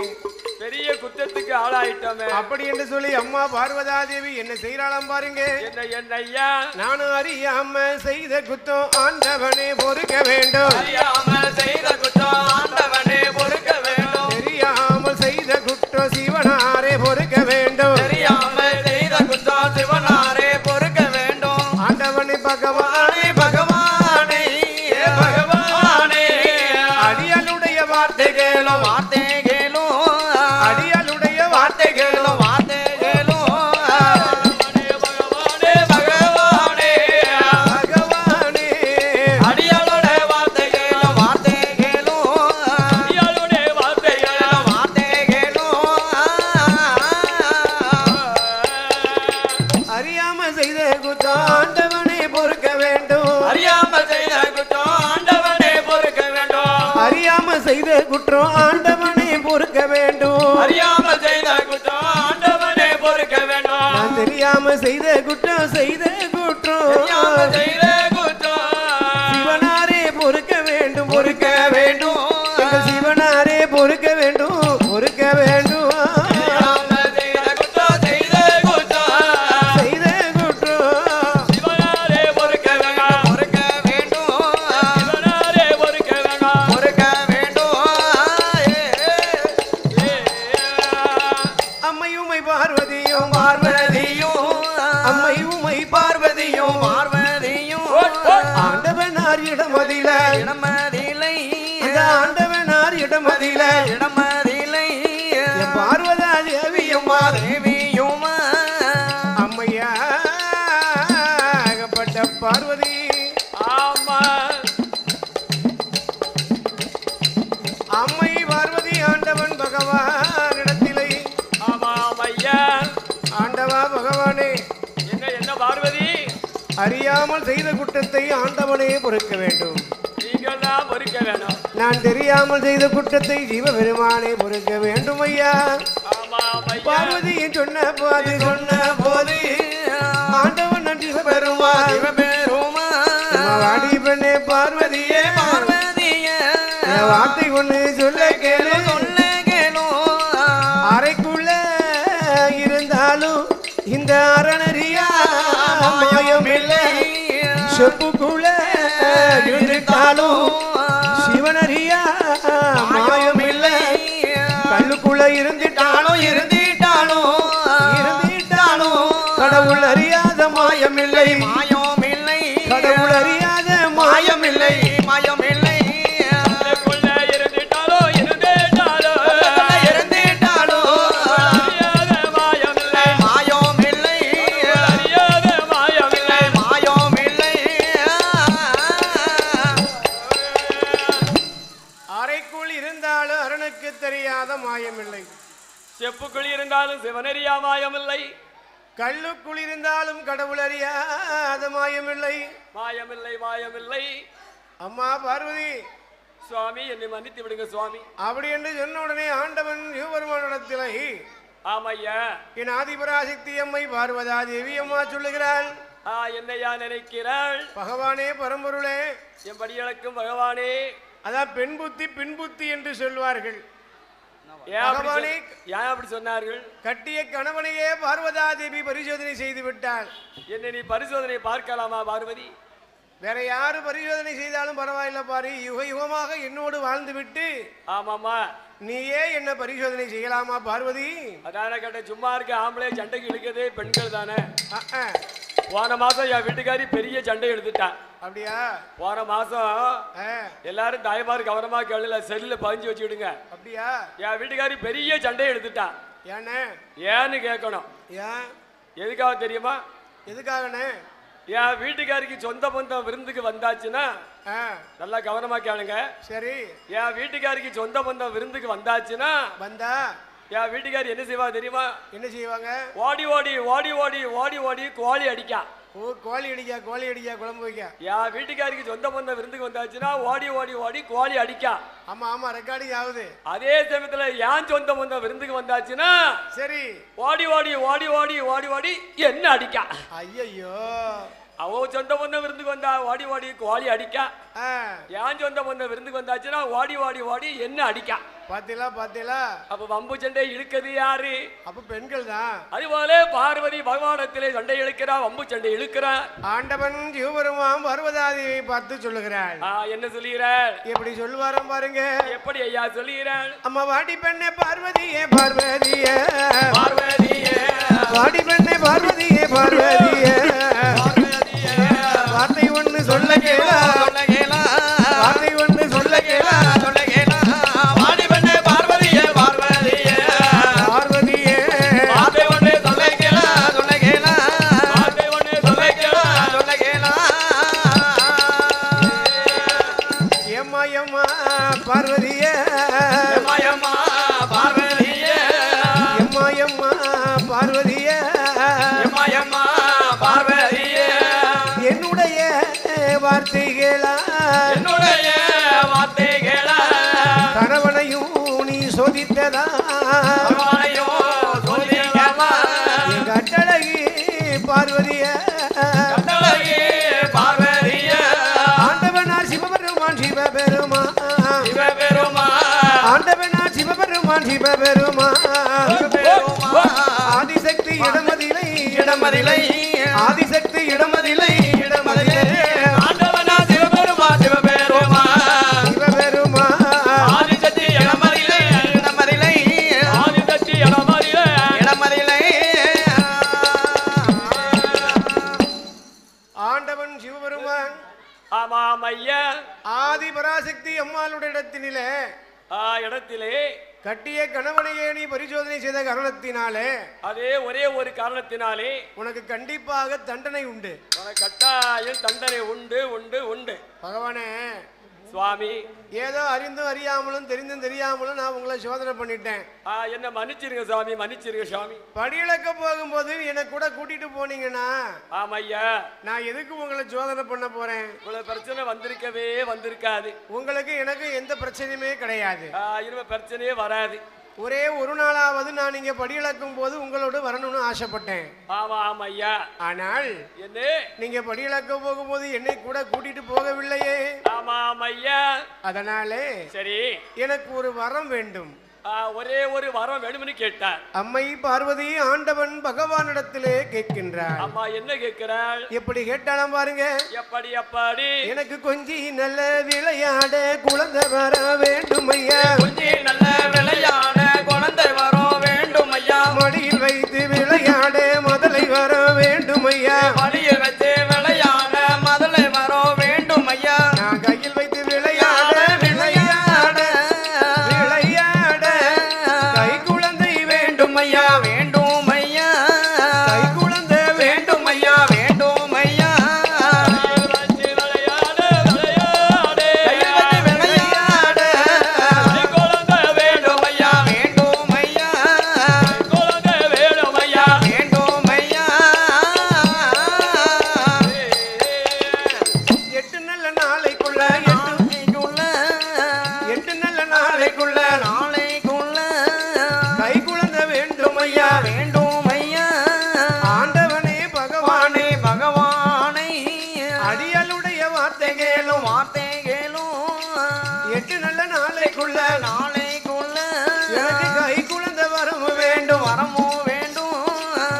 [SPEAKER 2] பெரிய குற்றத்துக்கு ஆளாயிட்டோமே.
[SPEAKER 1] அப்படி என்று சொல்லி அம்மா பார்வதா தேவி என்ன செய்யறாளாம் பாருங்க.
[SPEAKER 2] என்ன என்னய்யா?
[SPEAKER 1] நானும் அறியாம செய்த குத்தம் ஆண்டவனே பொறுக்க வேண்டும்,
[SPEAKER 2] அறியாமல் செய்த குற்றம் ஆண்டவனே பொறுக்க வேண்டும்,
[SPEAKER 1] தெரியாமல் செய்த குற்றம் சிவனாரே பொறுக்க வேண்டும்,
[SPEAKER 2] தெரியாமல் செய்த குற்றம் சிவனாரே பொறுக்க வேண்டும்.
[SPEAKER 1] ஆண்டவனே பகவானே பகவானே
[SPEAKER 2] பகவானே
[SPEAKER 1] அடியலுடைய வார்த்தைகளும் வார்த்தைகளும் அடியலுடைய வார்த்தைகளும் வார்த்தைகளும்
[SPEAKER 2] பகவானே பகவானே
[SPEAKER 1] பகவானே
[SPEAKER 2] அடியாளுடைய வார்த்தைகளும்
[SPEAKER 1] வார்த்தைகளும்
[SPEAKER 2] அடியாளுடைய வார்த்தைகளும்
[SPEAKER 1] வார்த்தைகளும் அறியாம செய்த குத்தம் ஆண்டவனே பொறுக்க வேண்டும்,
[SPEAKER 2] அறியாமல் செய்த குற்றம் ஆண்டவனே பொறுக்க வேண்டும்,
[SPEAKER 1] அறியாம செய்த குற்றம் ஆண்டவனே பொறுக்க வேண்டும்,
[SPEAKER 2] அறியாமல் செய்த குற்றம் ஆண்டவனே பொறுக்க வேண்டும்,
[SPEAKER 1] நான் தெரியாம செய்த குற்றம் செய்த குற்றம்
[SPEAKER 2] தெரியாமல் செய்த குற்றம்
[SPEAKER 1] சிவனாரே பொறுக்க வேண்டும், பொறுக்க வேண்டும், எங்கள் சிவனாரே பொறுக்க வேண்டும், பொறுக்க வேண்டும்,
[SPEAKER 2] அறியாமல் செய்த குற்றம் செய்த குற்றம்
[SPEAKER 1] செய்த குற்றம்
[SPEAKER 2] சிவனாரே பொறுக்க வேண்டும்,
[SPEAKER 1] பொறுக்க வேண்டும்,
[SPEAKER 2] சிவனாரே பொறுக்க வேண்டும்,
[SPEAKER 1] பொறுக்க வேண்டும். அம்மையுமை பார்வதியும் பார்வதியும் அம்மையுமை பார்வதியும் பார்வதியும் ஆண்டவனார் இடமதில இடமதிலை, அந்த ஆண்டவனார் இடமதில இடமதிலை, பார்வதா தேவியும் தேவியும் அம்மையாகப்பட்ட பார்வதி.
[SPEAKER 2] ஆமா
[SPEAKER 1] அம்மை பார்வதி ஆண்டவன் பகவான் இடத்திலே,
[SPEAKER 2] ஆமா ஐயா.
[SPEAKER 1] ஆண்டவா பகவானே
[SPEAKER 2] என்ன என்ன பார்வதி,
[SPEAKER 1] அறியாமல் செய்த குற்றத்தை ஆண்டவனே பொறுக்க வேண்டும்,
[SPEAKER 2] நீங்கள் தான் பொறுக்க வேணும்.
[SPEAKER 1] நான் தெரியாமல் செய்த குற்றத்தை ஜீவபெருமானே பொறுக்க வேண்டும் ஐயா.
[SPEAKER 2] ஆமா ஐயா.
[SPEAKER 1] பார்வதியின் சொன்ன போது ஆண்டவன் நன்றி பெறுவான், வாடி பெண்ணே பார்வதியே பார்வதியே வார்த்தை ஒண்ணு சொல்ல கேளு, சொல்ல கேளும், அறைக்குள்ள இருந்தாலும் இந்த அரணறியா மாயம் இல்லை, செப்புக்குள்ள இருந்தாலும் சிவனறியா மாயம் இல்லை, கல்லுக்குள்ள இருந்துட்டாலும் கடவுள் அறியாத மாயமில்லை கடவுள் அறியாத மாயமில்லை
[SPEAKER 2] கல்லுக்குள்ள இருந்திட்டாலும் அறியாத மாயமில்லை.
[SPEAKER 1] அறைக்குள் இருந்தாலும் அருணுக்கு தெரியாத மாயமில்லை
[SPEAKER 2] செப்புக்குள் இருந்தாலும் சிவனறியா மாயமில்லை
[SPEAKER 1] கல்லுக்குள் இருந்தாலும் கடவுள் அறியாத மாயமில்லை
[SPEAKER 2] மாயமில்லை.
[SPEAKER 1] அம்மா பார்வதி
[SPEAKER 2] சுவாமி என்னை மன்னித்து விடுங்க சுவாமி.
[SPEAKER 1] அப்படி என்று சொன்ன உடனே ஆண்டவன் சிவபெருமானிடத்திலே
[SPEAKER 2] ஆமையா
[SPEAKER 1] என் ஆதிபராசக்தி அம்மை பார்வதா தேவி அம்மா சொல்லுகிறாள்
[SPEAKER 2] என்னையா நினைக்கிறாள்
[SPEAKER 1] பகவானே பரம்பொருளே
[SPEAKER 2] என் படியளக்கும் பகவானே.
[SPEAKER 1] அதான் பெண் புத்தி பின் புத்தி என்று சொல்வார்கள்
[SPEAKER 2] ஏன் அப்படி சொன்னார்கள்?
[SPEAKER 1] கட்டிய கணவனையே பார்வதா தேவி பரிசோதனை செய்து விட்டாள்.
[SPEAKER 2] என்ன நீ பரிசோதனை பார்க்கலாமா பார்வதி?
[SPEAKER 1] வேற யாரு பரிசோதனை செய்தாலும் பரவாயில்ல பாரு, யுக யுகமாக என்னோடு வாழ்ந்து விட்டு
[SPEAKER 2] ஆமாமா
[SPEAKER 1] நீயே என்ன பரிசோதனை செய்யலாமா பார்வதி?
[SPEAKER 2] அதான கேட்ட சும்மா இருக்க ஆம்பளை சண்டைக்கு இழுக்கதே பெண்கள் தானே. போன மாசம் என் வீட்டுக்காரி பெரிய சண்டை எடுத்துட்டான்.
[SPEAKER 1] அப்படியா?
[SPEAKER 2] போன மாசம் எல்லாரும் தாய்மார் கவனமா கேளுல செல்லுல பதிஞ்சு வச்சுடுங்க.
[SPEAKER 1] அப்படியா?
[SPEAKER 2] என் வீட்டுக்காரி பெரிய சண்டை எடுத்துட்டான். ஏன்னு கேட்கணும்.
[SPEAKER 1] ஏன்
[SPEAKER 2] எதுக்காக தெரியுமா?
[SPEAKER 1] எதுக்காகண்ணே?
[SPEAKER 2] என் வீட்டுக்காரிக்கு சொந்த பந்தம் விருந்துக்கு வந்தாச்சுன்னா நல்லா கவனமா கேளுங்க.
[SPEAKER 1] சரி. என்
[SPEAKER 2] வீட்டுக்காரிக்கு சொந்த பந்தம் விருந்துக்கு வந்தாச்சுன்னா
[SPEAKER 1] வந்தா
[SPEAKER 2] என் வீட்டுக்காரி என்ன செய்வா தெரியுமா?
[SPEAKER 1] என்ன செய்வாங்க?
[SPEAKER 2] ஓடி ஓடி ஓடி ஓடி ஓடி ஓடி கோழி அடிக்கா.
[SPEAKER 1] ஓ, கோழி அடிக்கா குழம்பு வைக்க.
[SPEAKER 2] என் வீட்டுக்காரிக்கு சொந்த பந்த விருந்துக்கு வந்தாச்சுன்னா ஓடி ஓடி ஓடி கோழி அடிக்கா.
[SPEAKER 1] ஆமா ஆமா, ரெக்கார்டிங் ஆகுது.
[SPEAKER 2] அதே சமயத்துல ஏன் சொந்த பந்த விருந்துக்கு வந்தாச்சுன்னா
[SPEAKER 1] சரி
[SPEAKER 2] ஓடி ஓடி ஓடி ஓடி ஓடி ஓடி என்ன அடிக்கா.
[SPEAKER 1] ஐயோ,
[SPEAKER 2] அவ சொந்த பந்த விருந்துக்கு வந்தா ஓடி ஓடி கோழி அடிக்கா. ஏன் சொந்த பந்த விருந்துக்கு வந்தாச்சுன்னா ஓடி ஓடி ஓடி என்ன அடிக்கா.
[SPEAKER 1] பாத்தீங்களா? அப்ப
[SPEAKER 2] வம்பு சண்டை இழுக்கிறது யாரு?
[SPEAKER 1] அப்ப பெண்கள் தான்.
[SPEAKER 2] அதுபோல பார்வதி பகவானத்திலே சண்டை இழுக்கிறா, வம்பு சண்டை இழுக்கிறா.
[SPEAKER 1] ஆண்டவன் சிவபெருமான் பார்வதாதியை பார்த்து சொல்லுகிறாள்.
[SPEAKER 2] என்ன சொல்லுகிறாள்?
[SPEAKER 1] எப்படி சொல்லுவாரம் பாருங்க.
[SPEAKER 2] எப்படி ஐயா சொல்லுகிறாள்?
[SPEAKER 1] அம்மா வாடி பெண்ணே பார்வதியே பார்வதியே
[SPEAKER 2] பார்வதியே
[SPEAKER 1] வாடி பெண்ணே பார்வதியே பார்வதியே வார்த்தை ஒண்ணு சொல்ல கேளா வார்த்தை ஒண்ணு சொல்ல கேளா
[SPEAKER 2] வாடி பெண்ணே பார்வதியே பார்வதியே
[SPEAKER 1] பார்வதியே
[SPEAKER 2] வார்த்தை ஒண்ணு சொல்ல கேளா வார்த்தை ஒண்ணு சொல்ல கேளா.
[SPEAKER 1] எம்மா எம்மா பார்வதியே
[SPEAKER 2] எம்மா பார்வதியே
[SPEAKER 1] எம்மா எம்மா பார்வதியே
[SPEAKER 2] எம்மா பார்வதியே
[SPEAKER 1] என்னுடைய வார்த்தைகளா கணவனையும் நீ சோதித்ததா எங்க அட்டழகி பார்வதிய ஆண்டவனார் சிவபெருமான் ஆண்டவனார் சிவபெருமான் ஆதிசக்தி இடமதிலை ஆதிசக்தி இடமதிலை
[SPEAKER 2] ஆண்டவனா சிவபெருமான் ஆதிசக்தி இடமதிலை ஆதிசக்தி இடமதிலை.
[SPEAKER 1] ஆண்டவன் சிவபெருமான்
[SPEAKER 2] ஆமாம் ஐயா
[SPEAKER 1] ஆதி பராசக்தி அம்மாளுடைய இடத்திலே கட்டிய கணவனையே நீ பரிசோதனை செய்த காரணத்தினாலே
[SPEAKER 2] அதே ஒரே ஒரு காரணத்தினாலே
[SPEAKER 1] உனக்கு கண்டிப்பாக தண்டனை உண்டு.
[SPEAKER 2] உனக்கு கட்டாயம் தண்டனை உண்டு உண்டு உண்டு.
[SPEAKER 1] பகவானே
[SPEAKER 2] சுவாமி,
[SPEAKER 1] ஏதோ அறிந்தும் அறியாமலும் தெரிந்தும் தெரியாமலும் நான் உங்களை சோதனை பண்ணிட்டேன்.
[SPEAKER 2] என்ன மன்னிச்சிருங்க சுவாமி, மன்னிச்சிருங்க சுவாமி.
[SPEAKER 1] படியிழக்க போகும்போது என்னை கூட கூட்டிட்டு போனீங்கன்னா
[SPEAKER 2] ஆமையா
[SPEAKER 1] நான் எதுக்கு உங்களை சோதனை பண்ண போறேன்?
[SPEAKER 2] இவ்வளவு பிரச்சனை வந்திருக்காது.
[SPEAKER 1] உங்களுக்கு எனக்கு எந்த பிரச்சனையுமே கிடையாது.
[SPEAKER 2] இனிமே பிரச்சனையே வராது.
[SPEAKER 1] ஒரே ஒரு நாளாவது நான் இங்க படியிழக்கும் போது உங்களோட வரணும்னு ஆசைப்பட்டேன்.
[SPEAKER 2] ஆமா ஆமா ஐயா. ஆனால்
[SPEAKER 1] என்ன நீங்க படியிழக்க போகும்போது என்னை கூட கூட்டிட்டு போகவில்லையே.
[SPEAKER 2] ஆமா ஆமா ஐயா.
[SPEAKER 1] அதனாலே சரி எனக்கு ஒரு வரம் வேண்டும்.
[SPEAKER 2] ஒரே ஒரு வரம் வேணும்னு கேட்டார்.
[SPEAKER 1] அம்மை பார்வதி ஆண்டவன் பகவானிடத்திலே கேட்கின்றார்.
[SPEAKER 2] அம்மா என்ன கேட்கிறாள்?
[SPEAKER 1] எப்படி கேட்டாலும் பாருங்க.
[SPEAKER 2] எப்படி
[SPEAKER 1] எனக்கு கொஞ்சம் நல்ல விளையாட குழந்தை வர வேண்டும் ஐயா.
[SPEAKER 2] கொஞ்சம் நல்ல விளையாட குழந்தை
[SPEAKER 1] வேணும்
[SPEAKER 3] வார்த்தை கேளும்
[SPEAKER 1] 8 நல்ல நாளைக்குள்ள
[SPEAKER 3] நாளைக்குள்ள
[SPEAKER 1] எனக்கு கை குழந்தை வரவும் வேண்டும்
[SPEAKER 3] வரமும் வேண்டும்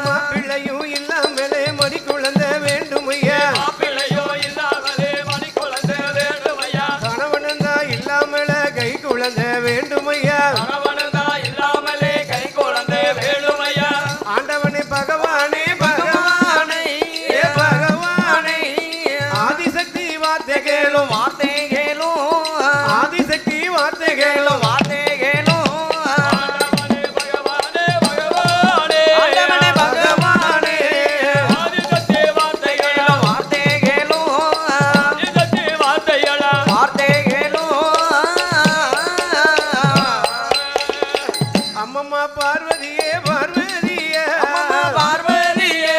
[SPEAKER 1] மாப்பிள்ளையும் இல்லாமலே மடி குழந்தை வேண்டும் ஐயா
[SPEAKER 2] மாப்பிள்ளையோ இல்லாமலே மணி குழந்தை வேண்டும் ஐயா
[SPEAKER 1] கணவனும் தான் இல்லாமல கை குழந்தை வேண்டும் ஐயா
[SPEAKER 2] கணவனதா இல்லாமலே கை குழந்தை வேண்டும் ஐயா
[SPEAKER 1] ஆண்டவனே பகவானே பகவானே ஏ பகவானே ஆதிசக்தி வார்த்தை கேளும்
[SPEAKER 3] வார்த்தை கேளும்
[SPEAKER 1] ஆதிசக்தி வார்த்தை கேளும்
[SPEAKER 3] வார்த்தை கேளும்
[SPEAKER 2] ஆண்டவனே பகவானே பகவானே
[SPEAKER 3] ஆண்டவனே பகவானே
[SPEAKER 2] ஆதிசக்தி வார்த்தைகளா
[SPEAKER 3] வார்த்தை கேளும்
[SPEAKER 2] ஆதிசக்தி வார்த்தைகளா
[SPEAKER 3] வார்த்தை கேளும்
[SPEAKER 1] அம்மம்மா பார்வதியே பார்வதியே
[SPEAKER 3] அம்மா பார்வதியே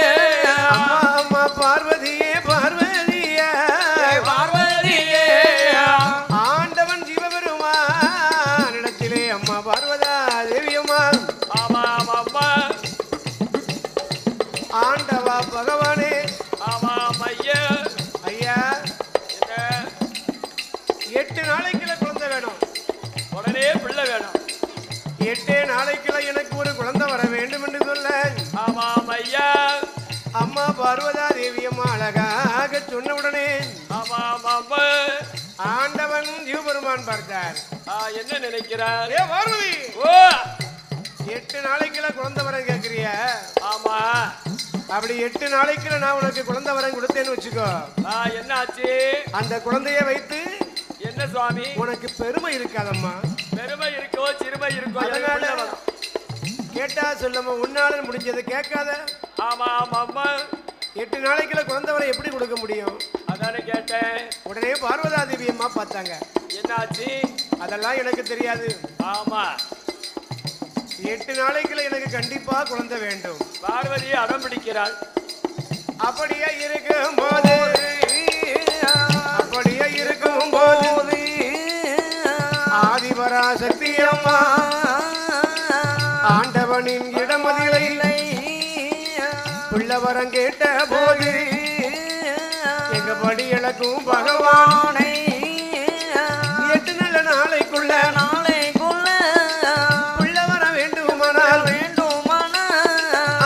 [SPEAKER 1] அம்மா அம்மா பார்வதியே பார்வதியே
[SPEAKER 3] பார்வதியே
[SPEAKER 1] ஆண்டவன் சிவபெருமான் இடத்திலே அம்மா பார்வதா தேவியம்மா
[SPEAKER 2] ஆமா ஆமா
[SPEAKER 1] ஆண்டவா பகவானே
[SPEAKER 2] ஆமா ஐயா
[SPEAKER 1] ஐயா
[SPEAKER 2] என்ன
[SPEAKER 1] 8 நாளைக்குள்ள குழந்தை வேணும்
[SPEAKER 2] உடனே பிள்ளை வேணும்
[SPEAKER 1] 8 நாளைக்குள்ள எனக்கு ஒரு குழந்தை வர வேண்டும் என்று சொல்ல
[SPEAKER 2] ஆமா ஐயா
[SPEAKER 1] அம்மா பார்வதா தேவியம்மா அழகாக சொன்ன உடனே
[SPEAKER 2] ஆமா ஆமா
[SPEAKER 1] ஆண்டவன் சிவபெருமான் பார்த்தார்
[SPEAKER 2] என்ன நினைக்கிறார்
[SPEAKER 1] ஏ பார்வதி
[SPEAKER 2] ஓ
[SPEAKER 1] 8 நாளைக்குள்ள குழந்தை வரம் கேட்கிறிய
[SPEAKER 2] ஆமா
[SPEAKER 1] அப்படி 8 நாளைக்குள்ள நான் உனக்கு குழந்தை வரம் கொடுத்தேன்னு வச்சுக்கோ
[SPEAKER 2] என்னாச்சு
[SPEAKER 1] அந்த குழந்தைய வைத்து
[SPEAKER 2] என்ன சுவாமி
[SPEAKER 1] உனக்கு பெருமை இருக்காதம்மா
[SPEAKER 2] பெருமை இருக்கோ சிறுமை இருக்கோ எனக்கு
[SPEAKER 1] அதனால
[SPEAKER 2] பிள்ளை வேணும்.
[SPEAKER 1] கேட்டா சொல்லம்மா உன்னால முடிஞ்சதை கேட்காத
[SPEAKER 2] ஆமா ஆமா ஆமா
[SPEAKER 1] 8 நாளைக்குள்ள குழந்தை வரம் எப்படி கொடுக்க முடியும்
[SPEAKER 2] அதானே கேட்டேன்
[SPEAKER 1] உடனே பார்வதா தேவி அம்மா பார்த்தாங்க
[SPEAKER 2] என்னாச்சு
[SPEAKER 1] அதெல்லாம் எனக்கு தெரியாது
[SPEAKER 2] ஆமா
[SPEAKER 1] 8 நாளைக்குள்ள எனக்கு கண்டிப்பா குழந்தை வேண்டும்
[SPEAKER 2] பார்வதி அடம் பிடிக்கிறாள்
[SPEAKER 1] அப்படியே இருக்கும் போது அப்படியே இருக்கும் போது ஆதிபராசக்தி அம்மா ஆண்டவனின் இடமதிலை பிள்ளவரம் கேட்ட போது எங்க படி இழக்கும் பகவானை 8 நல்ல நாளைக்குள்ள
[SPEAKER 3] நாளைக்குள்ள
[SPEAKER 1] பிள்ளை வர வேண்டுமானால்
[SPEAKER 3] வேண்டுமான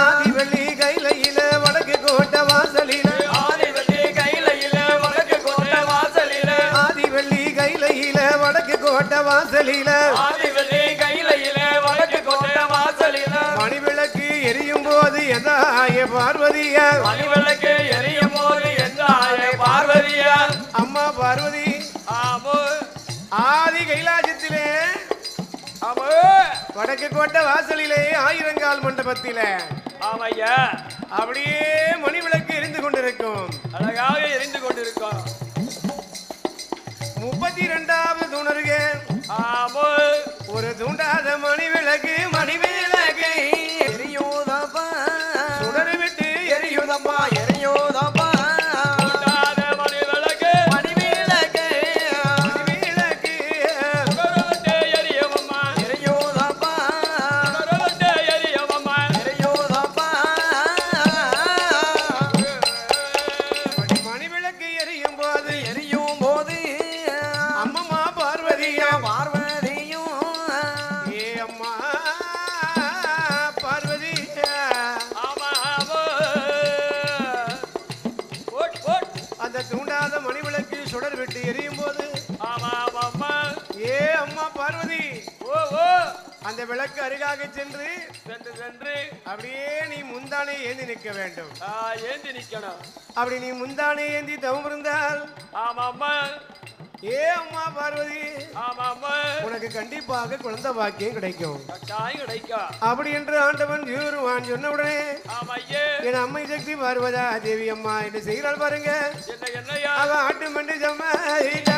[SPEAKER 1] ஆதிவள்ளி கைலையில வடக்கு கோட்டை வாசலில
[SPEAKER 2] ஆதிவள்ளி கையில வடக்கு கோட்டை வாசலில
[SPEAKER 1] ஆதிவள்ளி கைலையில வடக்கு கோட்டை வாசலில
[SPEAKER 2] ஆதிவள்ளி கையில வடக்கு கோட்டை வாசலில
[SPEAKER 1] மணிவிளக்கு எரியும் போது எதாய பார்வதிய
[SPEAKER 2] மணிவிளக்கு எரியும் போது எந்தாய பார்வதியா
[SPEAKER 1] அம்மா பார்வதி
[SPEAKER 2] ஆமோ
[SPEAKER 1] ஆதி கைலாசத்திலே
[SPEAKER 2] ஆமோ
[SPEAKER 1] வடக்கு கோட்டை வாசலிலே ஆயிரங்கால் மண்டபத்தில
[SPEAKER 2] ஆமையா
[SPEAKER 1] அப்படியே மணிவிளக்கு எரிந்து கொண்டிருக்கும்
[SPEAKER 2] அழகாக எரிந்து கொண்டிருக்கோம்
[SPEAKER 1] 32வது தூணருகே
[SPEAKER 2] ஆமோ
[SPEAKER 1] ஒரு தூண்டாத மணிவிளக்கு மணிவிளக்கு
[SPEAKER 3] எரியோதப்பா
[SPEAKER 1] சுடரு விட்டு எரியுதம்மா
[SPEAKER 3] எரியோதப்பா
[SPEAKER 2] உண்டாத மணிவிளக்கு
[SPEAKER 3] மணிவிளக்கு
[SPEAKER 1] மணிவிளக்கு
[SPEAKER 2] சுடரவிட்டு எரியவம்மா
[SPEAKER 3] எரியோதப்பா
[SPEAKER 2] சுடரவிட்டு எரியவம்மா
[SPEAKER 3] எரியோதப்பா
[SPEAKER 1] மணிவிளக்கு எரியும் போது
[SPEAKER 3] எரியும் போது
[SPEAKER 1] அம்மம்மா பார்வதியா
[SPEAKER 3] பார்வதியும்
[SPEAKER 1] ஏ அம்மா பார்வதி
[SPEAKER 2] ஆமா ஆமோ ஓட் ஓட்
[SPEAKER 1] அந்த தூண்டாத மணிவிளக்கு சுடர் விட்டு எரியும் போது
[SPEAKER 2] ஆமா ஆமா
[SPEAKER 1] ஏ அம்மா பார்வதி
[SPEAKER 2] ஓ ஓ
[SPEAKER 1] அந்த விளக்கு அருகாக சென்று
[SPEAKER 2] சென்று சென்று
[SPEAKER 1] அப்படியே நீ முந்தானை ஏந்தி நிற்க வேண்டும்
[SPEAKER 2] ஏந்தி நிக்கணும்
[SPEAKER 1] அப்படி நீ முந்தானை ஏந்தி தவம் இருந்தால்
[SPEAKER 2] ஆமா அம்மா
[SPEAKER 1] ஏ அம்மா பார்வதி
[SPEAKER 2] ஆமா அம்மா
[SPEAKER 1] உனக்கு கண்டிப்பாக குழந்தை பாக்கியம் கிடைக்கும்
[SPEAKER 2] கட்டாயம் கிடைக்கும்
[SPEAKER 1] அப்படி என்று ஆண்டவன் ஜீவருவான் சொன்ன உடனே
[SPEAKER 2] ஆமா ஐயே
[SPEAKER 1] என் அம்மை சக்தி பார்வதா தேவி அம்மா என்ன செய்கிறாள் பாருங்க
[SPEAKER 2] என்ன என்னையா
[SPEAKER 1] அவ ஆட்டு மண்டு சம்மதிட்டா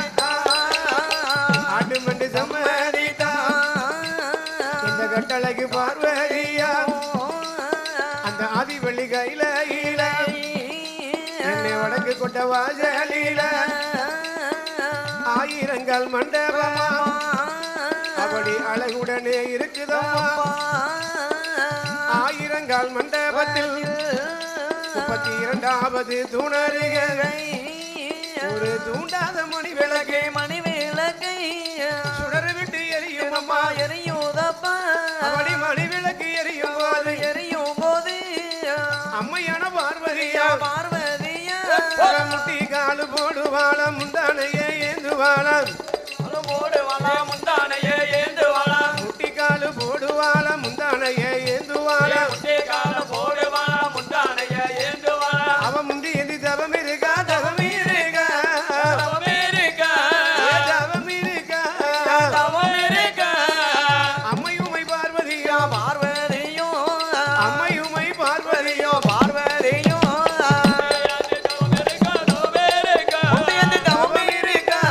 [SPEAKER 1] ஆட்டு மண்டு சம்மதிட்டா இந்த கட்டளைக்கு பார்வதியா அந்த ஆதிவள்ளி கையில என்னை வடக்கு கொட்ட வாசலில ஆயிரங்கால் மண்டபமா அப்படி அழகுடனே இருக்குதம்மா ஆயிரங்கால் மண்டபத்தில் 32வது தூணருகை ஒரு தூண்டாத மணி விளக்கு
[SPEAKER 3] மணி விளக்கை
[SPEAKER 1] சுடர் விட்டு எரியும் அம்மா
[SPEAKER 3] எரியோதப்பா
[SPEAKER 1] அப்படி மணி விளக்கு எரியும் போது
[SPEAKER 3] எரியும் போது
[SPEAKER 1] அம்மையான பார்வதியா
[SPEAKER 3] பார்வதியா
[SPEAKER 1] முட்டி காலு போடுவாள முந்தானையே ஏந்துவாள
[SPEAKER 2] போடுவாளா முந்தானையே ஏந்துவாளா
[SPEAKER 1] முட்டி காலு போடுவாள முந்தானையே ஏந்துவாள
[SPEAKER 2] முட்டை கால போடுவாளா முந்தானையே ஏந்துவாளா
[SPEAKER 1] அவ முந்தி எந்தி தவம் இருக்கா தவம் இருக்கா
[SPEAKER 2] அமெரிக்கா
[SPEAKER 1] தவம் இருக்கா
[SPEAKER 2] அமெரிக்கா
[SPEAKER 1] அம்மையுமை பார்வதியா
[SPEAKER 3] பார்வதியோ
[SPEAKER 1] அம்மையுமை பார்வதியோ
[SPEAKER 3] பார்வதியோ
[SPEAKER 2] அமெரிக்கா அமெரிக்கா
[SPEAKER 3] தவம் இருக்கா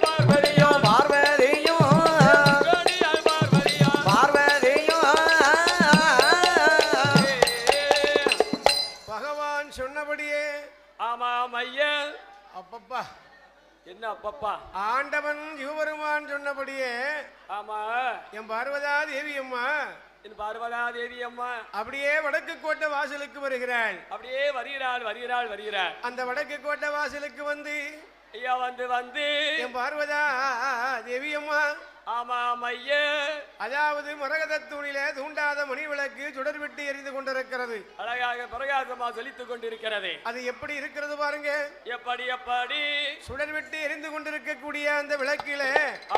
[SPEAKER 2] பார்வதியோ
[SPEAKER 3] பார்வதியோ
[SPEAKER 2] பார்வதியா
[SPEAKER 3] பார்வதியோ
[SPEAKER 1] பகவான் சொன்னபடியே
[SPEAKER 2] ஆமாம் ஐயா
[SPEAKER 1] அப்பப்பா
[SPEAKER 2] என்ன அப்பப்பா
[SPEAKER 1] ஆண்டவன் யுவருமான் சொன்னபடியே
[SPEAKER 2] ஆமா
[SPEAKER 1] என் பார்வதா தேவி அம்மா
[SPEAKER 2] என் பார்வதா தேவி அம்மா
[SPEAKER 1] அப்படியே வடக்கு கோட்டை வாசலுக்கு வருகிறாள்
[SPEAKER 2] அப்படியே வருகிறாள்
[SPEAKER 1] அந்த வடக்கு கோட்டை வாசலுக்கு வந்து
[SPEAKER 2] ஐயா வந்து
[SPEAKER 1] என் பார்வதா தேவி அம்மா
[SPEAKER 2] ஆமாம் ஐயா
[SPEAKER 1] அதாவது மரகத தூணிலே தூண்டாத மணி விளக்கு சுடர் விட்டு எரிந்து கொண்டிருக்கிறது
[SPEAKER 2] அழகாக பிரகாசமா செழித்துக் கொண்டிருக்கிறது
[SPEAKER 1] அது எப்படி இருக்கிறது பாருங்க
[SPEAKER 2] எப்படி
[SPEAKER 1] சுடர் விட்டு எரிந்து கொண்டிருக்கக்கூடிய அந்த விளக்கிலே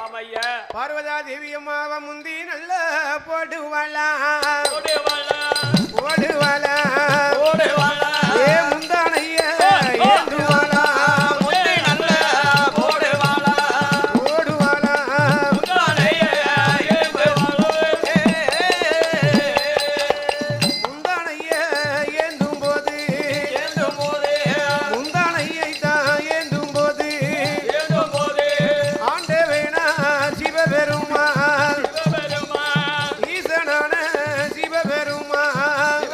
[SPEAKER 2] ஆமையா
[SPEAKER 1] பார்வதா தேவி அம்மாவை முந்தி நல்ல போடுவாளா
[SPEAKER 2] ஓடுவாளா
[SPEAKER 1] போடுவாளா
[SPEAKER 2] ஓடுவாளா
[SPEAKER 1] ஏ முந்தானைய ஏந்துவாளா
[SPEAKER 2] முந்தி நல்ல போடுவாளா
[SPEAKER 1] ஓடுவாளா
[SPEAKER 2] முந்தானைய ஏந்துவாளோ
[SPEAKER 1] முந்தானைய ஏந்தும் போது
[SPEAKER 2] ஏந்தும் போதே
[SPEAKER 1] முந்தானையை தான் ஏந்தும் போது ஆண்டவேனா சிவபெருமான்
[SPEAKER 2] சிவபெருமான்
[SPEAKER 1] ஈசனான சிவபெருமான்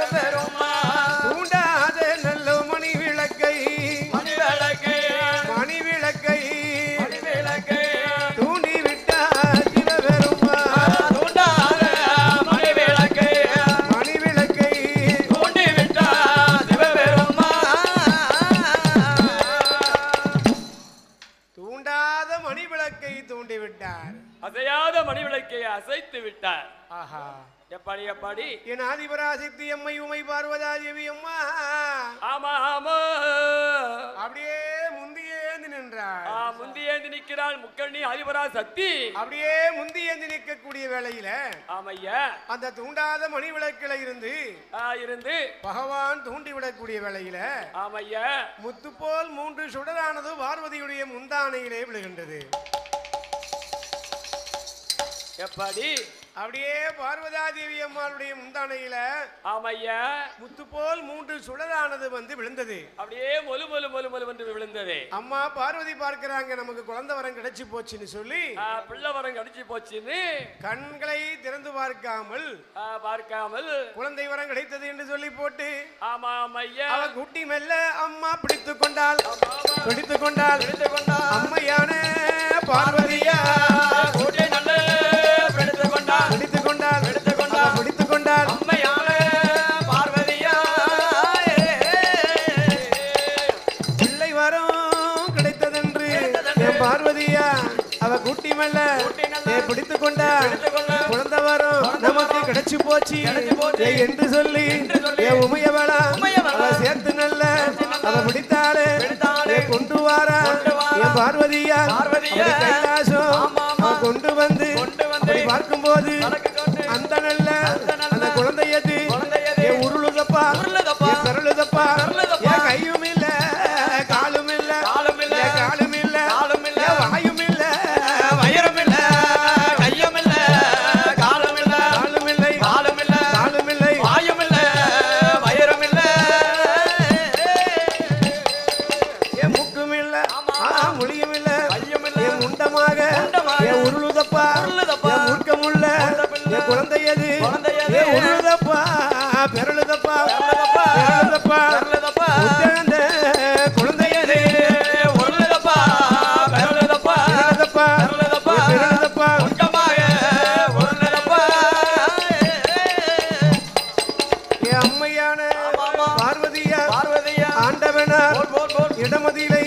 [SPEAKER 1] தூண்டாத நல்ல மணி விளக்கை மணி விளக்கை தூண்டி விட்டார் சிவபெருமான் மணி விளக்கை தூண்டாத மணி விளக்கை தூண்டி விட்டார்
[SPEAKER 2] அசையாத மணி விளக்கை அசைத்து விட்டார்
[SPEAKER 1] ஆஹா
[SPEAKER 2] எப்படி
[SPEAKER 1] என் ஆதிபராசக்தி அம்மை உமை பார்வதா தேவி அம்மா
[SPEAKER 2] ஆமா
[SPEAKER 1] அப்படியே முந்தியேந்து நின்றார்
[SPEAKER 2] முந்தியேந்து நிற்கிறாள் முக்கண்ணி அதிபரா சக்தி
[SPEAKER 1] அப்படியே முந்தியேந்து நிற்கக்கூடிய வேளையில
[SPEAKER 2] ஆமையா
[SPEAKER 1] அந்த தூண்டாத மணி விளக்கில
[SPEAKER 2] இருந்து
[SPEAKER 1] பகவான் தூண்டி விடக்கூடிய வேளையில
[SPEAKER 2] ஆமையா
[SPEAKER 1] முத்து போல் 3 சுடரானது பார்வதியுடைய முந்தானையிலே விழுகின்றது
[SPEAKER 2] எப்படி
[SPEAKER 1] அப்படியே பார்வதா தேவி அம்மாளுடைய முந்தானையில
[SPEAKER 2] ஆமையா
[SPEAKER 1] முத்து போல் 3 சுடரானது வந்து விழுந்தது
[SPEAKER 2] அப்படியே மொழு என்று விழுந்தது
[SPEAKER 1] அம்மா பார்வதி பார்க்கிறாங்க நமக்கு குழந்தை வரம் கிடைச்சு போச்சுன்னு சொல்லி
[SPEAKER 2] பிள்ளை வரம் கடிச்சு போச்சுன்னு
[SPEAKER 1] கண்களை திறந்து பார்க்காமல் குழந்தை வரம் கிடைத்தது என்று சொல்லி போட்டு
[SPEAKER 2] ஆமா ஐயா
[SPEAKER 1] அவ குட்டி மெல்ல அம்மா பிடித்துக் கொண்டாள் அம்மையான பார்வதியா பிடித்துக் கொண்டாள்
[SPEAKER 2] அம்மையான பார்வதியா
[SPEAKER 1] பிள்ளை வரம் கிடைத்ததென்று என் பார்வதியா அவ குட்டி மெல்ல பிடித்துக் கொண்டாள் குழந்தை வரம் நமக்கு கிடைச்சு போச்சு என்று சொல்லி என் உமையவளா அவ சேர்த்து நல்ல அவ பிடித்தாளே கொண்டு வாரா என் பார்வதியா கைலாசம் கொண்டு வந்து பார்க்கும்போது அந்த நல்ல அந்த குழந்தையது உருளுதப்பா பெருளுதப்பா கையும் இல்ல காலும் இல்ல வாயும் இல்ல வயிறும் இல்ல
[SPEAKER 2] கையும் இல்ல காலும் இல்ல
[SPEAKER 1] காலும் இல்லை
[SPEAKER 2] வாயும் இல்ல வயிறும் இல்ல
[SPEAKER 1] மூக்கும் இல்ல மொழியும் இல்ல முண்டமாக உருளுதப்பா மூர்க்கமுள்ள குழந்தையது உருளுதப்பா பெருளுதப்பா குழந்தையது பெருளுதப்பா அம்மையான பார்வதியா ஆண்டவனார் இடமதியிலை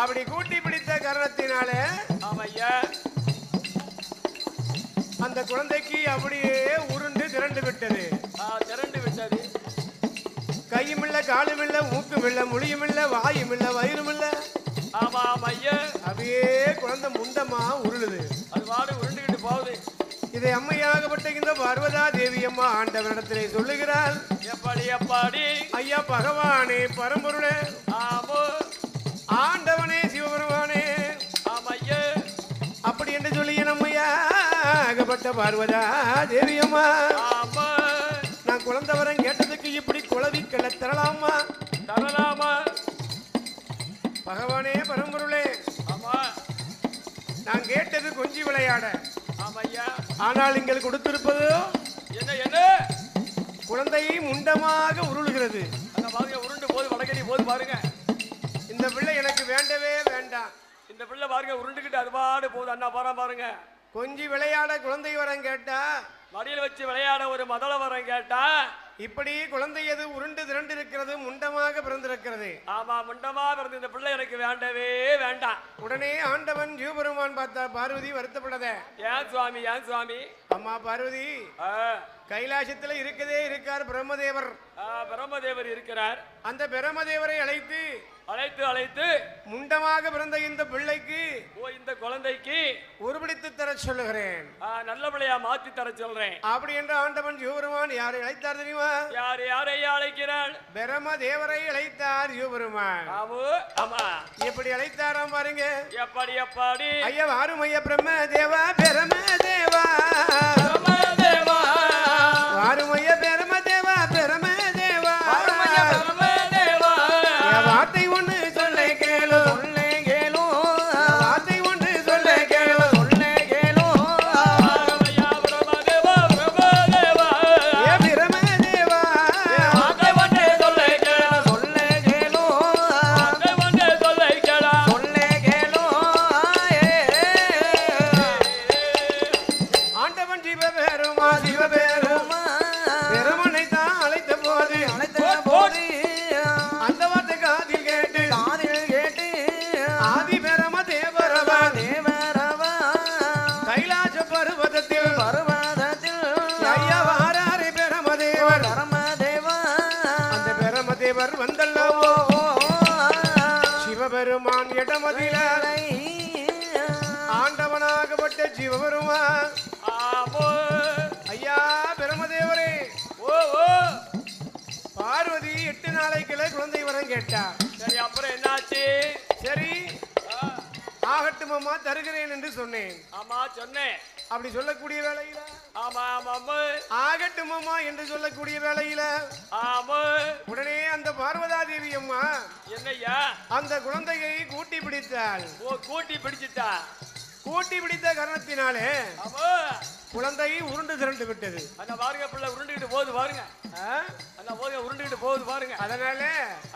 [SPEAKER 1] அப்படி கூட்டி பிடித்த காரணத்தினாலே
[SPEAKER 2] ஆமையா
[SPEAKER 1] அந்த குழந்தைக்கு அப்படியே உருண்டு திரண்டு விட்டது.
[SPEAKER 2] திரண்டு விட்டது.
[SPEAKER 1] கையும் இல்ல, காலும் இல்ல, மூக்கும் இல்ல, மொழியும் இல்ல, வாயும் இல்ல, வயிறும் இல்ல.
[SPEAKER 2] ஆமா ஆமையா
[SPEAKER 1] அப்படியே குழந்தை முண்டமா உருளுது.
[SPEAKER 2] அது வாடு உருண்டுகிட்டு போகுது.
[SPEAKER 1] இதை அம்மையாகப்பட்ட இந்த பார்வதா தேவி அம்மா ஆண்டவரிடத்திலே சொல்லுகிறாள்.
[SPEAKER 2] எப்படி எப்படி
[SPEAKER 1] ஐயா பகவானே பரம்பொருளே,
[SPEAKER 2] ஆமோ
[SPEAKER 1] ஆண்டவனே சிவபெருமானே,
[SPEAKER 2] ஆமையா
[SPEAKER 1] அப்படி என்று சொல்லி நம்மையாகப்பட்ட பார்வதா தேவி அம்மா,
[SPEAKER 2] ஆமா
[SPEAKER 1] நான் குழந்தை வரம் கேட்டதுக்கு இப்படி குழவிக்கல தரலாமா?
[SPEAKER 2] தரலாமா?
[SPEAKER 1] பகவானே பரம்பொருளே,
[SPEAKER 2] ஆமா
[SPEAKER 1] நான் கேட்டது கொஞ்சி விளையாட.
[SPEAKER 2] ஆமையா
[SPEAKER 1] ஆனால் நீங்கள் கொடுத்திருப்பது
[SPEAKER 2] என்ன என்ன
[SPEAKER 1] குழந்தை முண்டமாக உருளுகிறது.
[SPEAKER 2] அந்த பாருங்க உருண்டு போது வடகடி போது பாருங்க.
[SPEAKER 1] இந்த பிள்ளை எனக்கு வேண்டவே வேண்டாம்.
[SPEAKER 2] இந்த பிள்ளை பாருங்க உருண்டுகிட்டு அது பாடு போகுது. அண்ணா பாருங்க
[SPEAKER 1] கொஞ்சி விளையாட குழந்தை வரம் கேட்டா,
[SPEAKER 2] மடியில் வச்சு விளையாட ஒரு மதள வரம் கேட்டா,
[SPEAKER 1] இப்படி குழந்தை எது உருண்டு திரண்டு இருக்கிறது, முண்டமாக பிறந்திருக்கிறது.
[SPEAKER 2] ஆமா முண்டமா பிறந்த இந்த பிள்ளை எனக்கு வேண்டவே வேண்டாம்.
[SPEAKER 1] உடனே ஆண்டவன் ஜீவபெருமான் பார்த்தா, பார்வதி வருத்தப்படாத.
[SPEAKER 2] ஏன் சுவாமி ஏன் சுவாமி?
[SPEAKER 1] அம்மா பார்வதி,
[SPEAKER 2] ஆ,
[SPEAKER 1] கைலாசத்துல இருக்கதே இருக்கார் பிரம்மதேவர்.
[SPEAKER 2] பிரம்மதேவர் இருக்கிறார்.
[SPEAKER 1] அந்த பிரம்மதேவரை அழைத்து
[SPEAKER 2] அழைத்து அழைத்து
[SPEAKER 1] முண்டமாக பிறந்த இந்த பிள்ளைக்கு
[SPEAKER 2] இந்த குழந்தைக்கு
[SPEAKER 1] உருபிடித்து தர சொல்லுகிறேன்.
[SPEAKER 2] நல்ல பிள்ளையா மாத்தி தர சொல்றேன்.
[SPEAKER 1] அப்படி என்று ஆண்டவன் ஜீவபெருமான் யாரை அழைத்தார் தெரியுமா?
[SPEAKER 2] யார் யாரையா அழைக்கிறான்?
[SPEAKER 1] பிரம்மதேவரை அழைத்தார் ஜீவபெருமான்.
[SPEAKER 2] ஆமா
[SPEAKER 1] எப்படி அழைத்தாராம் பாருங்க.
[SPEAKER 2] எப்படி எப்படி
[SPEAKER 1] ஐயா வாரும் ஐயா பிரம்மதேவா பிரம்மதேவா
[SPEAKER 2] பிரம்மதேவா
[SPEAKER 1] வாரும் ஐயா பிரம்மதேவா பிரம்மதேவா
[SPEAKER 2] பிரம்மதேவா
[SPEAKER 1] வார்த்தை ஒன்று சொல்ல கேளு சொல்ல கேளு வார்த்தை ஒன்று சொல்ல கேளு சொல்ல கேளு
[SPEAKER 2] ஐயா பிரம்மதேவா பிரம்மதேவா
[SPEAKER 1] ஏ பிரம்மதேவா
[SPEAKER 2] வார்த்தை ஒன்று சொல்ல கேளு
[SPEAKER 3] சொல்ல கேளோ
[SPEAKER 2] வார்த்தை ஒன்று சொல்ல கேளு
[SPEAKER 3] சொல்ல கேளோ
[SPEAKER 1] ஆண்டவன் சிவபெருமா சிவபெருமா பெருமனை தான் அழைத்த போது
[SPEAKER 3] அழைத்த போது
[SPEAKER 1] அந்த வார்த்தை காதில் கேட்டு
[SPEAKER 3] காதில் கேட்டு
[SPEAKER 1] ஆதி பிரமதேவரவா
[SPEAKER 3] தேவரவா
[SPEAKER 1] கைலாச பருவதத்தில்
[SPEAKER 3] பர்வதத்தில்
[SPEAKER 1] ஐயா வாராரே பிரமதேவர்.
[SPEAKER 3] பரமதேவா
[SPEAKER 1] அந்த பிரமதேவர் வந்தல்லவோ சிவபெருமான் இடமதில ஆண்டவனாகப்பட்ட சிவபெருமான்.
[SPEAKER 2] ஆமோ
[SPEAKER 1] ஐயா பிரமதேவரே,
[SPEAKER 2] ஓ ஓ
[SPEAKER 1] பார்வதி 8 நாளைக்குள்ள குழந்தை வரம் கேட்டா.
[SPEAKER 2] சரி அப்புறம் என்னாச்சு?
[SPEAKER 1] சரி ஆகட்டும் அம்மா தருகிறேன் என்று சொன்னேன்.
[SPEAKER 2] ஆமா சொன்னேன்.
[SPEAKER 1] அப்படி சொல்லக்கூடிய வேளையில
[SPEAKER 2] ஆமா ஆமா
[SPEAKER 1] ஆகட்டும் அம்மா என்று சொல்லக்கூடிய வேளையில
[SPEAKER 2] ஆமா
[SPEAKER 1] உடனே அந்த பார்வதா தேவி அம்மா
[SPEAKER 2] என்னய்யா?
[SPEAKER 1] அந்த குழந்தையை கூட்டி பிடித்தாள்.
[SPEAKER 2] கூட்டி பிடிச்சிட்டா.
[SPEAKER 1] கூட்டி பிடித்த காரணத்தினாலே
[SPEAKER 2] ஆமா
[SPEAKER 1] குழந்தை உருண்டு திரண்டு விட்டது.
[SPEAKER 2] அந்த பாருங்க பிள்ளை உருண்டுகிட்டு போகுது பாருங்க. அந்த போக உருண்டுகிட்டு போகுது பாருங்க.
[SPEAKER 1] அதனால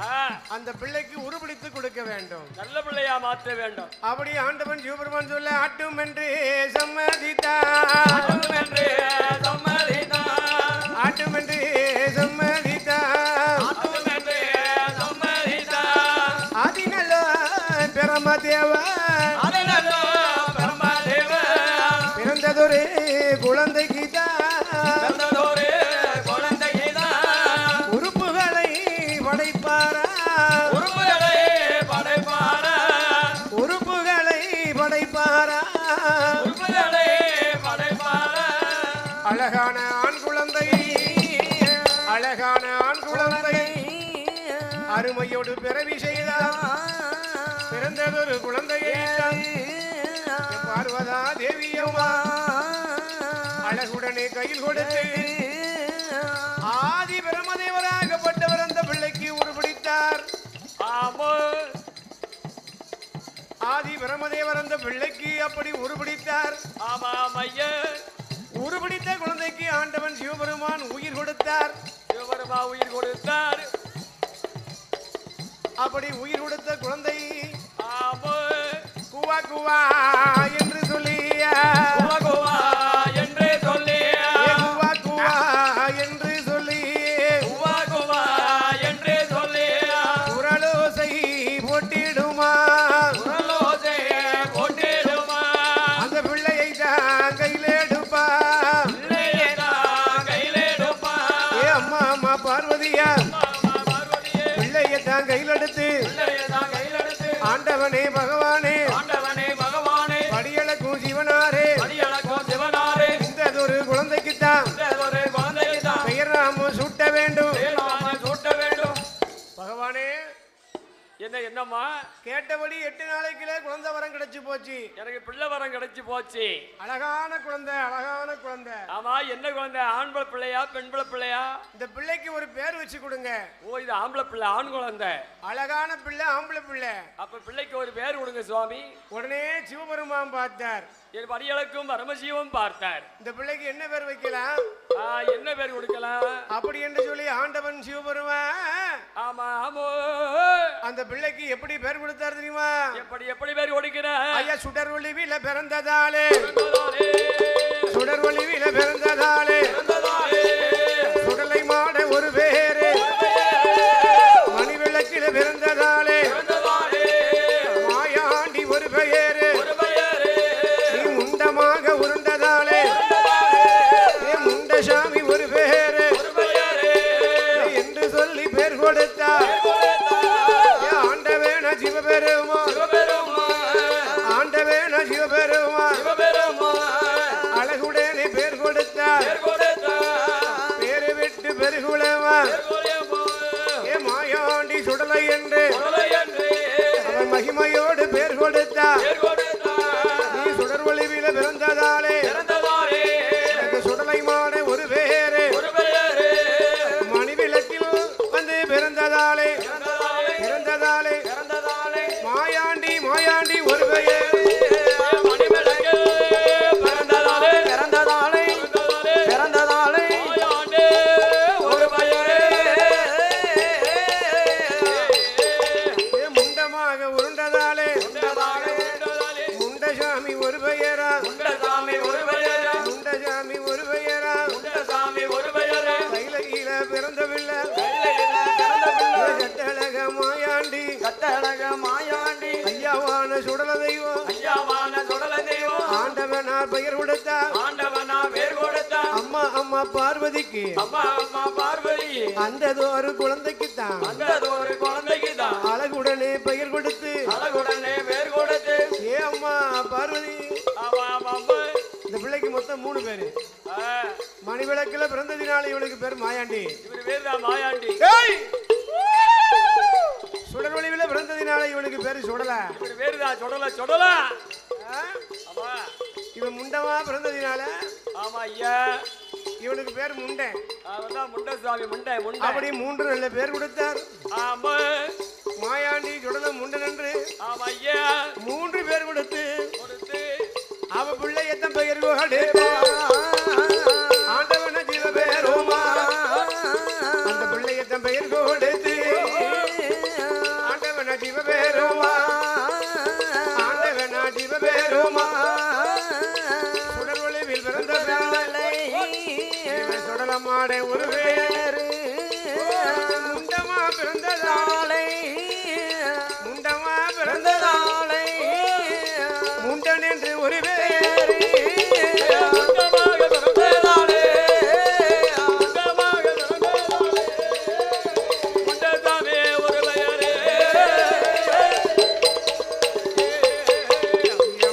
[SPEAKER 2] ஆ,
[SPEAKER 1] அந்த பிள்ளைக்கு உருபிடித்து கொடுக்க வேண்டும்.
[SPEAKER 2] நல்ல பிள்ளையா மாற்ற வேண்டும்.
[SPEAKER 1] அப்படி ஆண்டவன் சிவபெருமான் சொல்ல ஆட்டும் என்று சம்மதித்தார்.
[SPEAKER 2] ஆட்டும் என்று சம்மதித்தார்.
[SPEAKER 1] ஆட்டும் என்று சம்மதித்தார்.
[SPEAKER 2] ஆட்டும் என்று சம்மதித்தார்.
[SPEAKER 1] அதிநல்ல பிரமதேவன்
[SPEAKER 2] அதனாலோ பிரம்மதேவன்
[SPEAKER 1] பிறந்ததொரு குழந்தைக்கு
[SPEAKER 2] பிறந்ததொரு குழந்தைக்குதான்
[SPEAKER 1] உறுப்புகளை படைப்பாரா
[SPEAKER 2] உறுப்புகளை படைப்பாரா.
[SPEAKER 1] உறுப்புகளை படைப்பாரா
[SPEAKER 2] உறுப்புகளை படைப்பாரா.
[SPEAKER 1] அழகான ஆண் குழந்தை அழகான ஆண் குழந்தை அருமையோடு பிறவி செய்தார். பிறந்ததொரு குழந்தையை பார்வதா தேவியம்மா அழகுடனே கையில் கொடுத்து ஆதி பிரமதேவராகப்பட்டவர் அந்த பிள்ளைக்கு உருபிடித்தார்.
[SPEAKER 2] ஆமோ
[SPEAKER 1] ஆதி பிரமதேவர் அந்த பிள்ளைக்கு அப்படி உருபிடித்தார்.
[SPEAKER 2] ஆமா மைய
[SPEAKER 1] உருபிடித்த குழந்தைக்கு ஆண்டவன் சிவபெருமான் உயிர் கொடுத்தார்.
[SPEAKER 2] சிவபெருமா உயிர் கொடுத்தார்.
[SPEAKER 1] அப்படி உயிர் கொடுத்த குழந்தை
[SPEAKER 2] ஆமோ
[SPEAKER 1] குவா குவா என்று சொல்லி
[SPEAKER 2] குவா குவா என்று சொல்லி
[SPEAKER 1] குவா குவா என்று சொல்லி
[SPEAKER 2] குவா குவா என்று சொல்லி
[SPEAKER 1] குரலோசை போட்டிடுமா ஆண்டவனே பகவானே
[SPEAKER 2] ஆண்டவனே பகவானே
[SPEAKER 1] படியளக்கும் சிவனாரே
[SPEAKER 2] அடியளக்கும் சிவனாரே
[SPEAKER 1] இந்ததொரு குழந்தைக்குத்தான்
[SPEAKER 2] ஒரு குழந்தைதான்
[SPEAKER 1] பெயர் நாம சூட்ட வேண்டும்
[SPEAKER 2] சூட்ட வேண்டும்.
[SPEAKER 1] பகவானே
[SPEAKER 2] என்னம்மா
[SPEAKER 1] கேட்டபடி 8 நாளைக்குள்ளே குழந்தை வரம் கிடைச்சு போச்சு.
[SPEAKER 2] எனக்கு பிள்ளை வரம் கிடைச்சு போச்சு.
[SPEAKER 1] அழகான குழந்தை, அழகான குழந்தை.
[SPEAKER 2] ஆமா, என்ன குழந்தை? ஆண்பிள்ளை பிள்ளையா பெண்பிள்ளை பிள்ளையா?
[SPEAKER 1] இந்த பிள்ளைக்கு ஒரு பேர் வச்சு கொடுங்க.
[SPEAKER 2] ஓ, இது ஆம்பளை பிள்ளை, ஆண் குழந்தை.
[SPEAKER 1] அழகான பிள்ளை, ஆம்பளை பிள்ளை.
[SPEAKER 2] அப்ப பிள்ளைக்கு ஒரு பேர் கொடுங்க சுவாமி.
[SPEAKER 1] உடனே சிவபெருமான் பார்த்தார்.
[SPEAKER 2] என் படியளக்கும் பரமசிவம் பார்த்தார்.
[SPEAKER 1] இந்த பிள்ளைக்கு என்ன பேர் வைக்கலாம்?
[SPEAKER 2] என்ன பேர் கொடுக்கலாம்
[SPEAKER 1] அப்படி என்று சொல்லி ஆண்டவன் சிவபெருமான்
[SPEAKER 2] ஆமா ஆமோ
[SPEAKER 1] அந்த பிள்ளைக்கு எப்படி பேர் கொடுத்தார் தெரியுமா?
[SPEAKER 2] எப்படி பேர் கொடுக்கிற?
[SPEAKER 1] ஐயா, சுடர் ஒளிவில பிறந்ததாலே, சுடர் ஒளிவில பிறந்ததாலே, சுடலை மாட ஒரு பேரு, மணிவிளக்கில பிறந்ததாலே, மாயாண்டி ஒரு பெயரு, நீ முண்டமாக உருண்டதாலே, முண்டசாமி ஒரு பேரு என்று சொல்லி பேர் கொடுத்தார். ஆண்டவேன சிவபெருமா, ஆண்டவேன சிவபெருமா அழகுடனே பேர் கொடுத்தார். பேரை விட்டு பெருகுளவா ஏ மாயாண்டி சுடலை என்று அவன் மகிமையோடு பேர் கொடுத்தார். நீ சுடர் ஒளிவில பிறந்ததாலே சுடலை மாட ஒரு பேரு, மணிவிளக்கில் வந்து பிறந்ததாலே மாயாண்டி மாயாண்டி ஒரு பெயர், முண்டமாக உருண்டதாலே முண்டசாமி ஒரு பெயரா, முண்டசாமி ஒரு பெயரா கையில பிறந்தவில்லை கட்டழக மாயாண்டி ஐயாவான சுடல தெய்வம் ஆண்டவனார் பெயர் கொடுத்தார். அம்மா அம்மா பார்வதிக்கு அந்த ஒரு குழந்தைக்குத்தான் அழகுடனே பெயர் கொடுத்து ஏ அம்மா பார்வதி. இந்த பிள்ளைக்கு மொத்தம் 3 பேரு. மணிவிளக்கில் பிறந்ததினால இவனுக்கு பேர் மாயாண்டி. சுடர் ஒளிவில பிறந்ததினால இவனுக்கு பேரு சுடல. இவன் முண்டமா பிறந்ததினால இவனுக்கு பேர் முண்டை. அப்படி 3 நல்ல பேர் கொடுத்தார். மாயாண்டி சுடல முண்டன் என்று 3 பேர் கொடுத்து அவ பிள்ளை எத்தனை பெயர் ஆண்டவன ஜீவபேருமா அந்த பிள்ளை எத்தனை பெயர் கொடுத்து ஆண்டவன ஜீவபேருமா ஆண்டவன ஜீவபேருமா சுடர் ஒளிவில் பிறந்த சுடலமாட ஒரு பேரு முண்டமா பிறந்ததாலே முண்டன் என்று ஒரு பேரு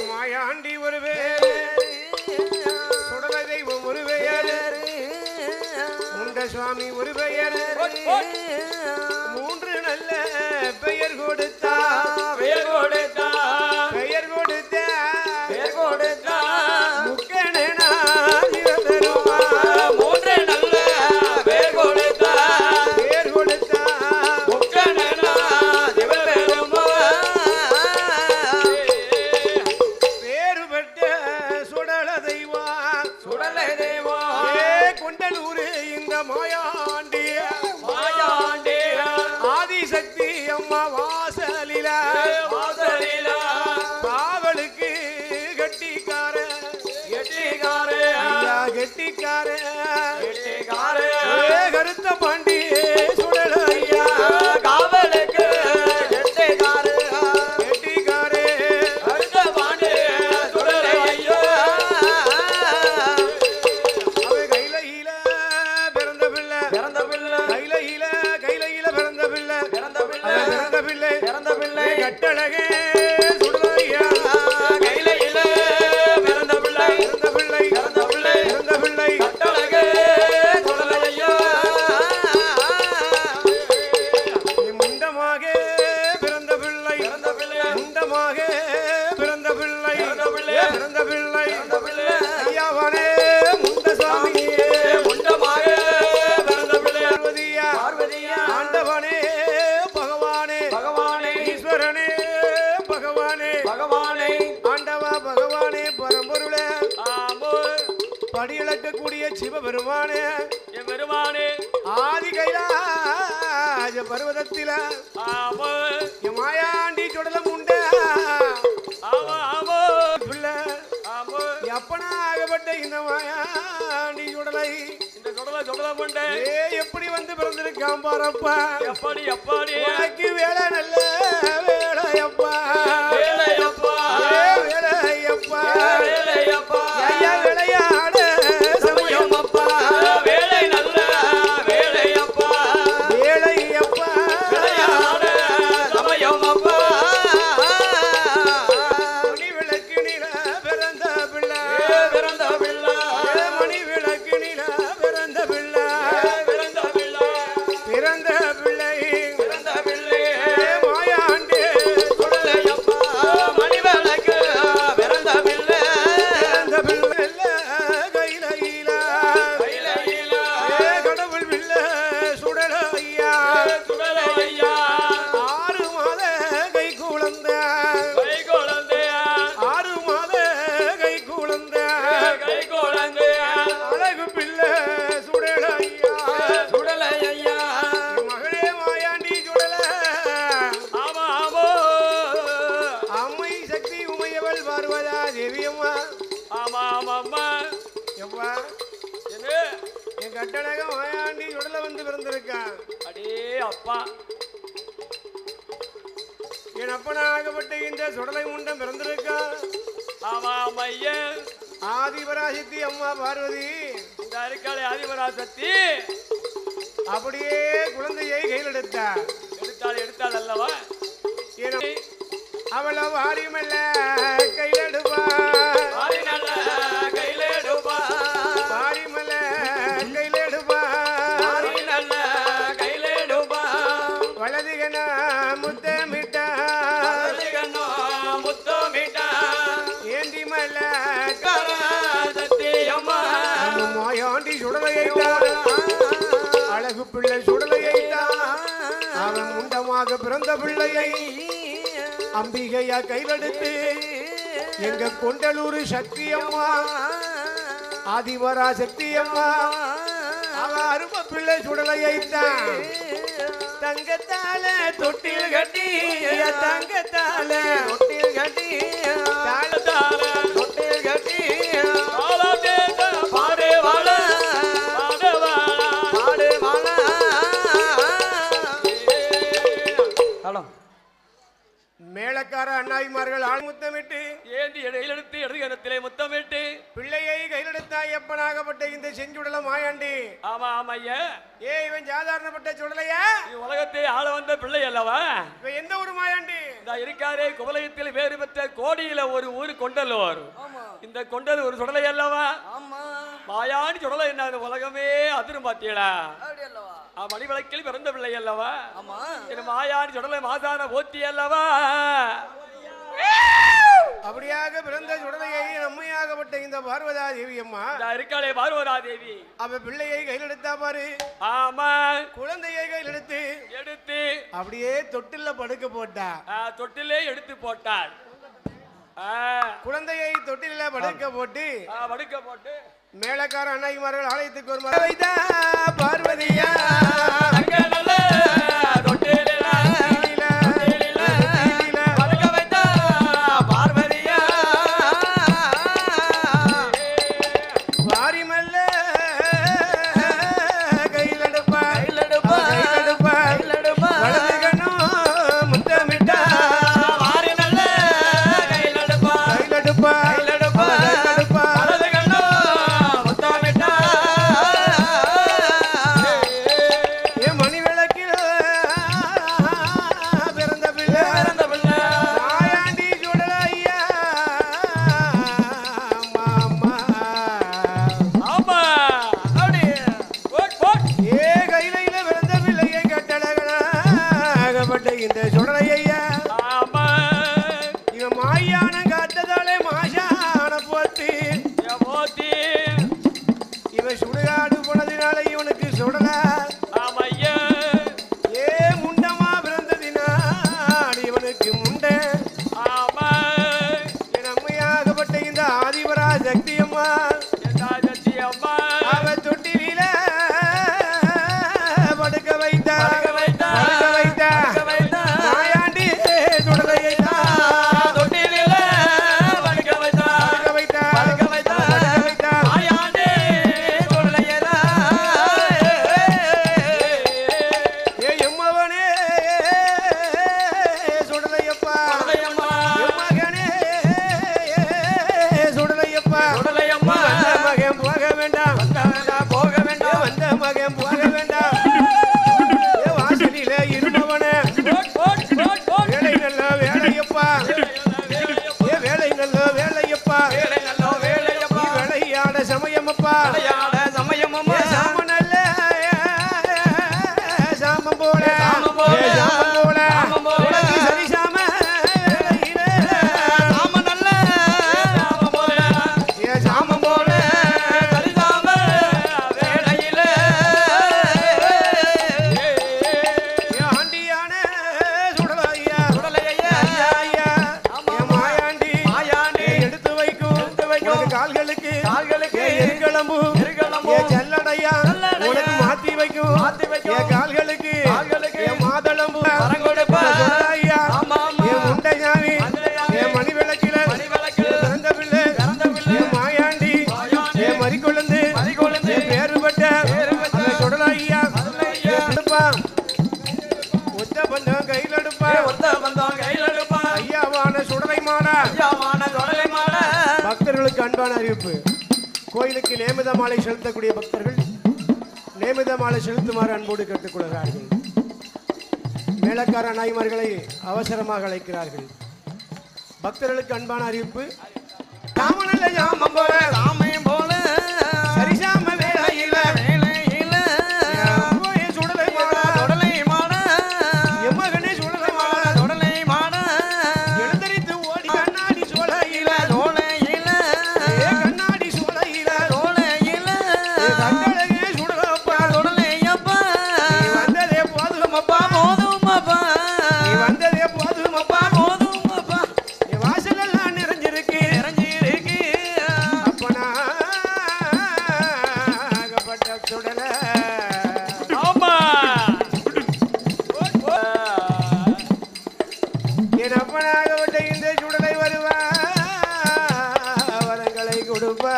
[SPEAKER 1] மாயாண்டி ஒரு பேரு சுடல தெய்வம் ஒரு பெயரு முண்ட சுவாமி ஒரு பெயரு 3 நல்ல கட்டழகே சுடலையா
[SPEAKER 2] கையில பிறந்த பிள்ளை
[SPEAKER 1] பிறந்த பிள்ளை
[SPEAKER 2] பிறந்த பிள்ளை
[SPEAKER 1] பிறந்த பிள்ளை
[SPEAKER 2] கட்டழகே சுடலையோ
[SPEAKER 1] முண்டமாக பிறந்த பிள்ளை
[SPEAKER 2] பிறந்த பிள்ளை
[SPEAKER 1] முண்டமாக பிறந்த பிள்ளை
[SPEAKER 2] பிறந்த பிள்ளை
[SPEAKER 1] பிறந்த பிள்ளை
[SPEAKER 2] பிறந்த பிள்ளை
[SPEAKER 1] ஐயாவனே முண்டசாமியே
[SPEAKER 2] முண்டமாக பிறந்த பிள்ளை
[SPEAKER 1] பார்வதியா
[SPEAKER 2] பார்வதியா
[SPEAKER 1] ஆண்டவனே பகவானே
[SPEAKER 2] பகவானே
[SPEAKER 1] ஈஸ்வரனே பகவானே
[SPEAKER 2] பகவானே
[SPEAKER 1] ஆண்டவா பகவானே பரம்பொருளே
[SPEAKER 2] ஆமோ
[SPEAKER 1] படியிழக்கக்கூடிய சிவபெருமானே
[SPEAKER 2] என் பெருமானே
[SPEAKER 1] ஆதி கைலாய பர்வதத்தில
[SPEAKER 2] ஆமோ
[SPEAKER 1] என் மாயாண்டி சுடலம் உண்ட
[SPEAKER 2] ஆமா ஆமோ
[SPEAKER 1] பிள்ளை
[SPEAKER 2] ஆமோ
[SPEAKER 1] எப்பனாகப்பட்ட இந்த மாயாண்டி சுடலை
[SPEAKER 2] இந்த சுடல முண்டை
[SPEAKER 1] எப்படி வந்து பிறந்திருக்கான் பாரப்பா
[SPEAKER 2] எப்படி எப்படி
[SPEAKER 1] உனக்கு வேலை நல்ல வேலையப்பா
[SPEAKER 2] வேலையப்பா
[SPEAKER 1] வேலையப்பா
[SPEAKER 2] வேலையப்பா
[SPEAKER 1] ஐயா விளையாட சமயம்
[SPEAKER 2] அப்பா வேலை நல்ல வேலையப்பா
[SPEAKER 1] வேலையப்பா
[SPEAKER 2] விளையாட சமயம் அப்பா
[SPEAKER 1] மணி விளக்கு நில பிறந்த பிள்ளை
[SPEAKER 2] பிறந்த பிள்ளை
[SPEAKER 1] மணி விளக்கு நில பிறந்த பிள்ளை
[SPEAKER 2] பிறந்த பிள்ளை
[SPEAKER 1] பிறந்த பிள்ளை
[SPEAKER 2] பிறந்த பிள்ளை
[SPEAKER 1] மாயாண்டே
[SPEAKER 2] சுடலையப்பா மணிவிளக்கு பிறந்த பிள்ளை
[SPEAKER 1] பிறந்த பிள்ளை கையில
[SPEAKER 2] கையில
[SPEAKER 1] கடவுள் பிள்ளை சுடல ஐயா
[SPEAKER 2] சுடலையா
[SPEAKER 1] 6 மாத கை குழந்தை
[SPEAKER 2] கை குழந்தையா
[SPEAKER 1] 6 மாத கை குழந்தை
[SPEAKER 2] கை குழந்தையா
[SPEAKER 1] அழகு பிள்ளை சுடல ஐயா
[SPEAKER 2] சுடலையா
[SPEAKER 1] மகளே மாயாண்டி சுடல
[SPEAKER 2] ஆமா ஆமோ
[SPEAKER 1] அம்மை சக்தி உமையவள் பார்வதா தேவியம்மா
[SPEAKER 2] ஆமா ஆமா அம்மா
[SPEAKER 1] எப்பா
[SPEAKER 2] என்ன
[SPEAKER 1] என் கட்டழக மாயாண்டி சுடல வந்து பிறந்திருக்கான்
[SPEAKER 2] அடே அப்பா
[SPEAKER 1] என் அப்பனாகப்பட்ட இந்த சுடலை முண்டம் பிறந்திருக்கான்
[SPEAKER 2] ஆமா ஆமா ஐயன்
[SPEAKER 1] ஆதிபராசக்தி அம்மா பார்வதி
[SPEAKER 2] இந்த அரிக்காலை ஆதிபராசக்தி
[SPEAKER 1] அப்படியே குழந்தையை கையில் எடுத்தார்
[SPEAKER 2] எடுத்தாள் அல்லவா
[SPEAKER 1] அவள வாரிமல்ல கையில் எடுப்பா
[SPEAKER 2] ஆதி நல்ல கையில எடுப்பா
[SPEAKER 1] வாரிமல்ல கையில் எடுப்பா
[SPEAKER 2] ஆதி நல்ல கையில எடுப்பா
[SPEAKER 1] வலதுகன முத்தமிட்டா
[SPEAKER 2] அதிகனோ முத்தமிட்டா
[SPEAKER 1] ஏந்தி மல்ல
[SPEAKER 2] சக்தி அம்மா
[SPEAKER 1] மாயாண்டி சுடலையிட்டா அழகு பிள்ளை சுடலையிட்டா அவன் முண்டமாக பிறந்த பிள்ளையை அம்பிகையா கையிலெடுத்து எங்க கொண்டலூர் சக்தி அம்மா ஆதிவரா சக்தி அம்மா அவ அரும பிள்ளை சுடலையைத்தான் தங்கத்தால தொட்டில் கட்டி தங்கத்தால தொட்டில் கட்டி தாளத்தால தொட்டில் கட்டி
[SPEAKER 2] பாடு வாழ பாடு வாழ
[SPEAKER 1] பாடு மாலா
[SPEAKER 2] ஹலோ
[SPEAKER 1] மேளக்கார அண்ணாய்மார்கள் ஆள் முத்தமிட்டு
[SPEAKER 2] ஏந்தி இடையிலெடுத்து இடதுகரத்திலே முத்தமிட்டு
[SPEAKER 1] பிள்ளையை கையிலெடுத்தா எப்பனாகப்பட்ட இந்த செஞ்சுடல மாயாண்டி
[SPEAKER 2] ஆமா ஆமா ஐயா
[SPEAKER 1] இவன் சாதாரணப்பட்ட சுடலையா
[SPEAKER 2] இது உலகத்தை ஆள வந்த பிள்ளை அல்லவா
[SPEAKER 1] இவன் எந்த ஊர் மாயாண்டி
[SPEAKER 2] இந்த இருக்காரே குவலயத்தில் வேறு பெற்ற கோடியில ஒரு ஊர் கொண்டல்லூர் இந்த கொண்டல் ஒரு சுடலை அல்லவா மாயாண்டி சுடலை என்ன இந்த உலகமே அதிரும் பாத்தீங்களா மணிவிளக்கில் பிறந்த பிள்ளை அல்லவா என் மாயாண்டி சுடலை மாதான போத்தி அல்லவா
[SPEAKER 1] அப்படியாக பிறந்த சுடலையை நம்மையாகப்பட்ட இந்த பார்வதா தேவி அம்மா
[SPEAKER 2] இந்த இருக்காளே பார்வதா தேவி
[SPEAKER 1] அவ பிள்ளையை கையில் எடுத்தா பாரு
[SPEAKER 2] ஆமா
[SPEAKER 1] குழந்தையை கையில் எடுத்து
[SPEAKER 2] எடுத்து
[SPEAKER 1] அப்படியே தொட்டில்ல படுக்க போட்டா
[SPEAKER 2] தொட்டிலே எடுத்து போட்டாள்
[SPEAKER 1] குழந்தையை தொட்டில படுக்க போட்டு
[SPEAKER 2] படுக்க போட்டு
[SPEAKER 1] மேளக்கார அண்ணாய்மார்கள் ஆலயத்துக்கு ஒரு மரம் வைத்தா பார்வதியா
[SPEAKER 2] அங்க நல்ல தொட்டிலே படுக்க வைத்தா பார்வதியா
[SPEAKER 1] வாரிமல்ல கையில் எடுப்பா வலது கண்ணும் முத்தமிட்டா
[SPEAKER 2] மாறி நல்ல கையில் எடுப்பா
[SPEAKER 1] கையில் எடுப்பா
[SPEAKER 2] வலது கண்ணோ முத்தமிட்டா
[SPEAKER 1] வேலையப்பா ஏ வேலைங்கள்ல வேலையப்பா நீ விளையாட சமயமப்பா
[SPEAKER 3] சமயமம்மா
[SPEAKER 1] ஏ சாம நல்ல சாமம் போல ஏ சாமம் போல உனக்கு சரி சாம வேலையிலே
[SPEAKER 3] சாம நல்ல
[SPEAKER 1] ஏ சாமம் போல
[SPEAKER 3] சரிதாம வேளையில
[SPEAKER 1] ஏ ஆண்டியான சுடலையா
[SPEAKER 3] சுடலையா.
[SPEAKER 1] ஐயா ஏ மாயாண்டி
[SPEAKER 3] மாயாண்டி.
[SPEAKER 1] எடுத்து வைக்கும் உனக்கு கால்களுக்கு
[SPEAKER 3] கால்களுக்கு
[SPEAKER 1] ஏ எருக்களம்பு
[SPEAKER 3] எருக்களம்பு.
[SPEAKER 1] ஏ செல்லடையா
[SPEAKER 3] செல்லடையா.
[SPEAKER 1] உனக்கு மாத்தி வைக்கும்
[SPEAKER 3] மாத்தி வைக்கும்.
[SPEAKER 1] ஏ கால்களுக்கு
[SPEAKER 3] கால்களுக்கு
[SPEAKER 1] ஏ மாதளம்பு
[SPEAKER 3] வரம் கொடுப்ப.
[SPEAKER 1] சுடலையா
[SPEAKER 3] ஆமா, ஆமா.
[SPEAKER 1] ஏ முண்டையாமி
[SPEAKER 3] மண்டையாமி.
[SPEAKER 1] ஏ மணி விளக்கில
[SPEAKER 3] மணி விளக்கு.
[SPEAKER 1] ஏ பிறந்த பிள்ளை
[SPEAKER 3] பிறந்த பிள்ளை.
[SPEAKER 1] ஏ மாயாண்டி
[SPEAKER 3] மாயாண்டி.
[SPEAKER 1] ஏ மறிக்கொழுந்து
[SPEAKER 3] மறிக்கொழுந்து.
[SPEAKER 1] ஏ பேருபட்ட
[SPEAKER 3] பேறுபட்ட.
[SPEAKER 1] அந்த சுடலையா
[SPEAKER 3] சுடலையா.
[SPEAKER 1] எடுப்பா ஒத்த பந்தம் கையில் எடுப்பா
[SPEAKER 3] ஒத்த பந்தம் கையில் எடுப்பா
[SPEAKER 1] ஐயாவான சுடலை மாடா
[SPEAKER 3] ஐயாவான தொடலை மாட
[SPEAKER 1] பக்தர்களுக்கு அன்பான அறிவிப்பு கோயிலுக்கு நேமித மாலை செலுத்தக்கூடிய பக்தர்கள் நேமித மாலை செலுத்துமாறு அன்போடு கேட்டுக்கொள்கிறார்கள் மேலக்கார நாய்மார்களை அவசரமாக அழைக்கிறார்கள் பக்தர்களுக்கு அன்பான அறிவிப்பு தாமனல்ல ஜாமம் போல
[SPEAKER 3] ராமையும் போல
[SPEAKER 1] சரிசாம வேலையில
[SPEAKER 3] வேளையில
[SPEAKER 1] போய் சுடலை மாடா
[SPEAKER 3] தொடலை மாட
[SPEAKER 1] எம்மகனே சுடலை மாடா
[SPEAKER 3] தொடலை மாட
[SPEAKER 1] எழுந்தரித்து ஓடி கண்ணாடி சோலையில
[SPEAKER 3] தோளையில
[SPEAKER 1] ஏ கண்ணாடி சோலையில
[SPEAKER 3] தோளையில
[SPEAKER 1] ஏ கண்டழகே சுடலப்பா
[SPEAKER 3] தொடலையப்பா
[SPEAKER 1] நீ வந்ததே போதுமப்பா
[SPEAKER 3] போதுமப்பா
[SPEAKER 1] நீ வந்ததே போதுமப்பா
[SPEAKER 3] போதுமப்பா
[SPEAKER 1] நீ வாசல் எல்லாம் நிறைஞ்சிருக்கு
[SPEAKER 3] இறங்கியிருக்கு
[SPEAKER 1] அப்பனா ஆகப்பட்ட சுடல
[SPEAKER 2] ஆமா
[SPEAKER 1] என் அப்பனாகப்பட்ட இந்த சுடலை வருவா வரங்களை கொடுப்பா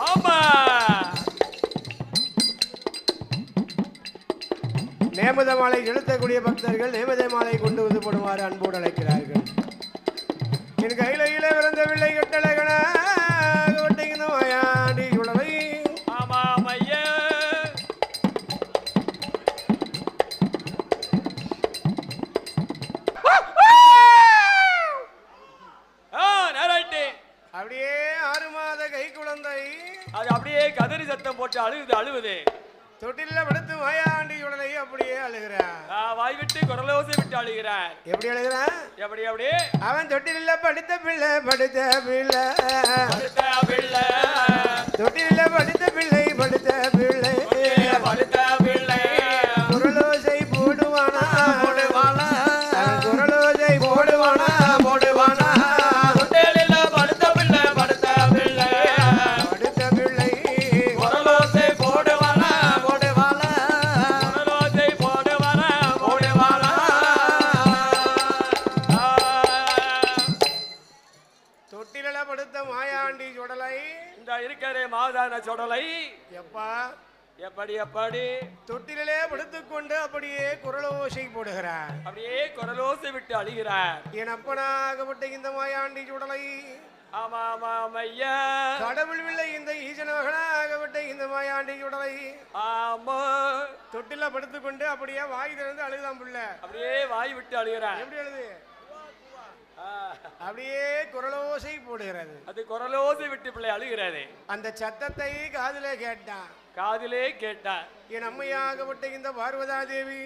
[SPEAKER 2] ஆமா
[SPEAKER 1] நேமத மாலை செலுத்தக்கூடிய பக்தர்கள் நேமத மாலை கொண்டு வந்து போடுமாறு அன்போடு அழைக்கிறார்கள் என் கையில பிறந்த பிள்ளை கட்டழகனா இந்த மாயாண்டி சுடலை
[SPEAKER 2] ஆமா ஐயா நேராயிட்டு
[SPEAKER 1] அப்படியே 6 மாத கை குழந்தை
[SPEAKER 2] அது அப்படியே கதறி சத்தம் போட்டு அழுவுது
[SPEAKER 1] தொட்டில படுத்து மாயாண்டி சுடலை அப்படியே அழுகிறான்
[SPEAKER 2] வாய் விட்டு குரலோசை விட்டு அழுகிறார்
[SPEAKER 1] எப்படி அழுகிறான்
[SPEAKER 2] எப்படி அப்படி
[SPEAKER 1] அவன் தொட்டில படுத்த பிள்ளை படுத்த பிள்ளை
[SPEAKER 2] படுத்த பிள்ளை
[SPEAKER 1] தொட்டில படுத்த பிள்ளை படுத்த பிள்ளை
[SPEAKER 2] படுத்த பிள்ளை
[SPEAKER 1] குரலோசை போடுவானா
[SPEAKER 3] போடுவானா
[SPEAKER 1] அவன் குரலோசை போடுவானா
[SPEAKER 3] போடுவானா தொட்டிலில படுத்த பிள்ளை படுத்த பிள்ளை
[SPEAKER 1] படுத்த பிள்ளை
[SPEAKER 3] குரலோசை போடுவானா போடுவானா
[SPEAKER 2] குரலோசை போடுவானா
[SPEAKER 3] போடுவானா
[SPEAKER 1] தொட்டில படுத்த மாயாண்டி சுடலை
[SPEAKER 2] இந்த இருக்கிற மாதான சொடலை
[SPEAKER 1] எப்பா
[SPEAKER 2] எப்படி
[SPEAKER 1] தொட்டிலே படுத்துக்கொண்டு அப்படியே குரலோசை போடுகிறார்
[SPEAKER 2] அப்படியே குரலோசை விட்டு அழுகிறார்
[SPEAKER 1] என் அப்பனாகப்பட்ட இந்த மாயாண்டி சுடலை
[SPEAKER 2] ஆமா ஆமா ஐயா
[SPEAKER 1] கடவுள் இல்லை இந்த ஈசன மகனாகப்பட்ட இந்த மாயாண்டி சுடலை
[SPEAKER 2] ஆமா
[SPEAKER 1] தொட்டில படுத்துக்கொண்டு அப்படியே வாய் திறந்து அழுதான் புள்ள
[SPEAKER 2] அப்படியே வாய் விட்டு அழுகிறார்
[SPEAKER 1] எப்படி அழுது அப்படியே குரலோசை போடுகிறது
[SPEAKER 2] அது குரலோசை விட்டு பிள்ளை அழுகிறது
[SPEAKER 1] அந்த சத்தத்தை காதிலே கேட்டான்
[SPEAKER 2] காதிலே கேட்டார்
[SPEAKER 1] என் அம்மையாகப்பட்ட இந்த பார்வதா தேவி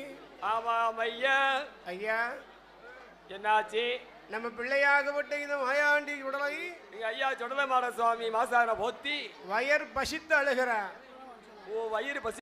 [SPEAKER 2] ஆமா ஐயா
[SPEAKER 1] ஐயா
[SPEAKER 2] என்னாச்சு
[SPEAKER 1] நம்ம பிள்ளையாகப்பட்ட இந்த மாயாண்டி உடலை
[SPEAKER 2] எங்க ஐயா சொடலை மாட சுவாமி மாசான போத்தி
[SPEAKER 1] வயர் பசித்து அழுகிறான்
[SPEAKER 2] ஓ வயிறு பசி